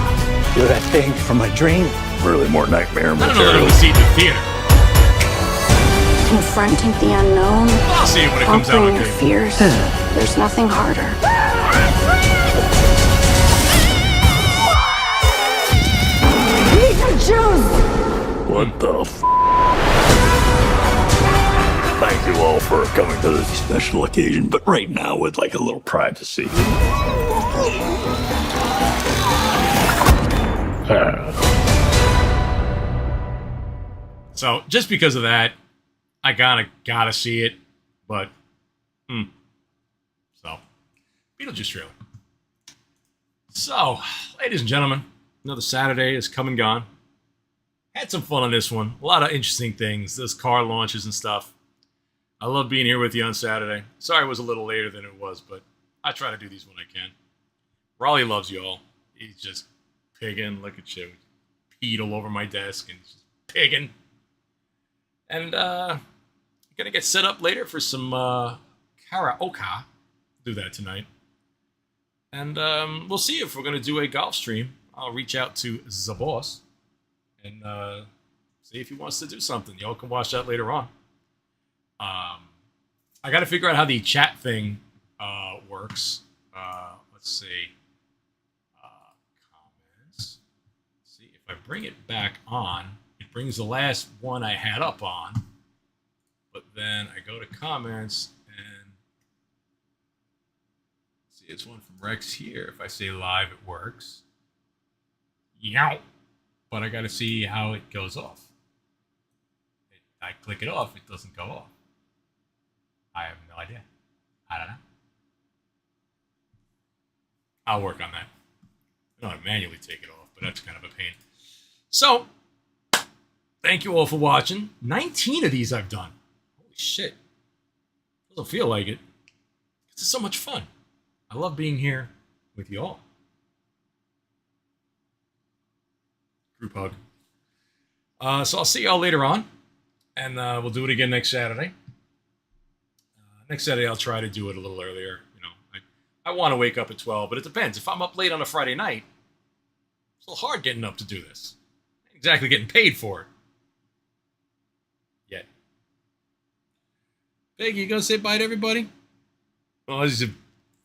Speaker 14: You're that thing from my dream.
Speaker 15: Really more nightmare
Speaker 1: I don't know that I would see it in the theater.
Speaker 13: Confronting the unknown.
Speaker 1: I'll see it when it comes out.
Speaker 13: Conquering your fears. There's nothing harder.
Speaker 15: What the f? Thank you all for coming to this special occasion, but right now with like a little privacy.
Speaker 1: So, just because of that, I gotta see it, but, So, Beetlejuice trailer. So, ladies and gentlemen, another Saturday is come and gone. Had some fun on this one. A lot of interesting things. Those car launches and stuff. I love being here with you on Saturday. Sorry it was a little later than it was, but I try to do these when I can. Raleigh loves you all. He's just pigging. Look at you. Peed all over my desk and he's just pigging. And gonna get set up later for some karaoke. Do that tonight. And we'll see if we're gonna do a golf stream. I'll reach out to the boss and see if he wants to do something. Y'all can watch that later on. I got to figure out how the chat thing works. Let's see. Comments. Let's see if I bring it back on. It brings the last one I had up on. But then I go to comments and see it's one from Rex here. If I say live, it works. Yow. But I got to see how it goes off. I click it off, it doesn't go off. I have no idea. I don't know. I'll work on that. I don't want to manually take it off, but that's kind of a pain. So, thank you all for watching. 19 of these I've done. Holy shit. Doesn't feel like it. This is so much fun. I love being here with you all. Group hug. So I'll see y'all later on. And we'll do it again next Saturday. Next Saturday, I'll try to do it a little earlier. You know, I want to wake up at 12, but it depends. If I'm up late on a Friday night, it's a little hard getting up to do this. Ain't exactly getting paid for it. Yet. Big, you gonna say bye to everybody? Oh, he's just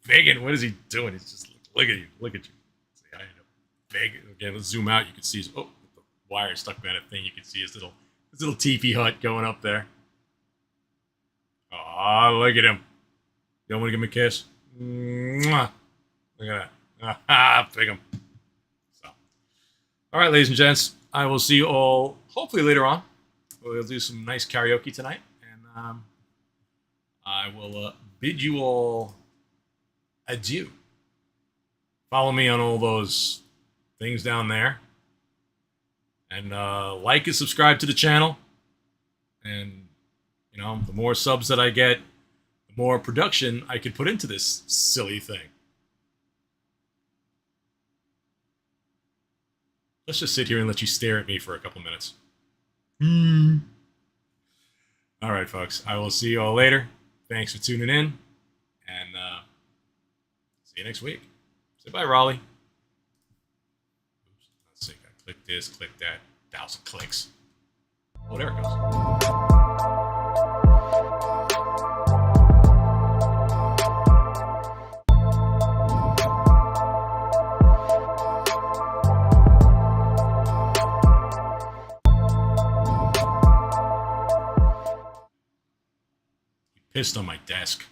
Speaker 1: begging. What is he doing? He's just look at you. Look at you. Say hi to Big. Again, let's zoom out. You can see his the wire stuck behind a thing. You can see his little teepee hut going up there. Oh, look at him. You don't want to give him a kiss? Mwah. Look at that. Pick him. So. All right, ladies and gents. I will see you all hopefully later on. We'll do some nice karaoke tonight, and I will bid you all adieu. Follow me on all those things down there, and like and subscribe to the channel. And you know, the more subs that I get, the more production I could put into this silly thing. Let's just sit here and let you stare at me for a couple minutes. All right, folks. I will see you all later. Thanks for tuning in, and see you next week. Say bye, Raleigh. Oops, let's see. I click this, click that. 1,000 clicks. Oh, there it goes. Pissed on my desk.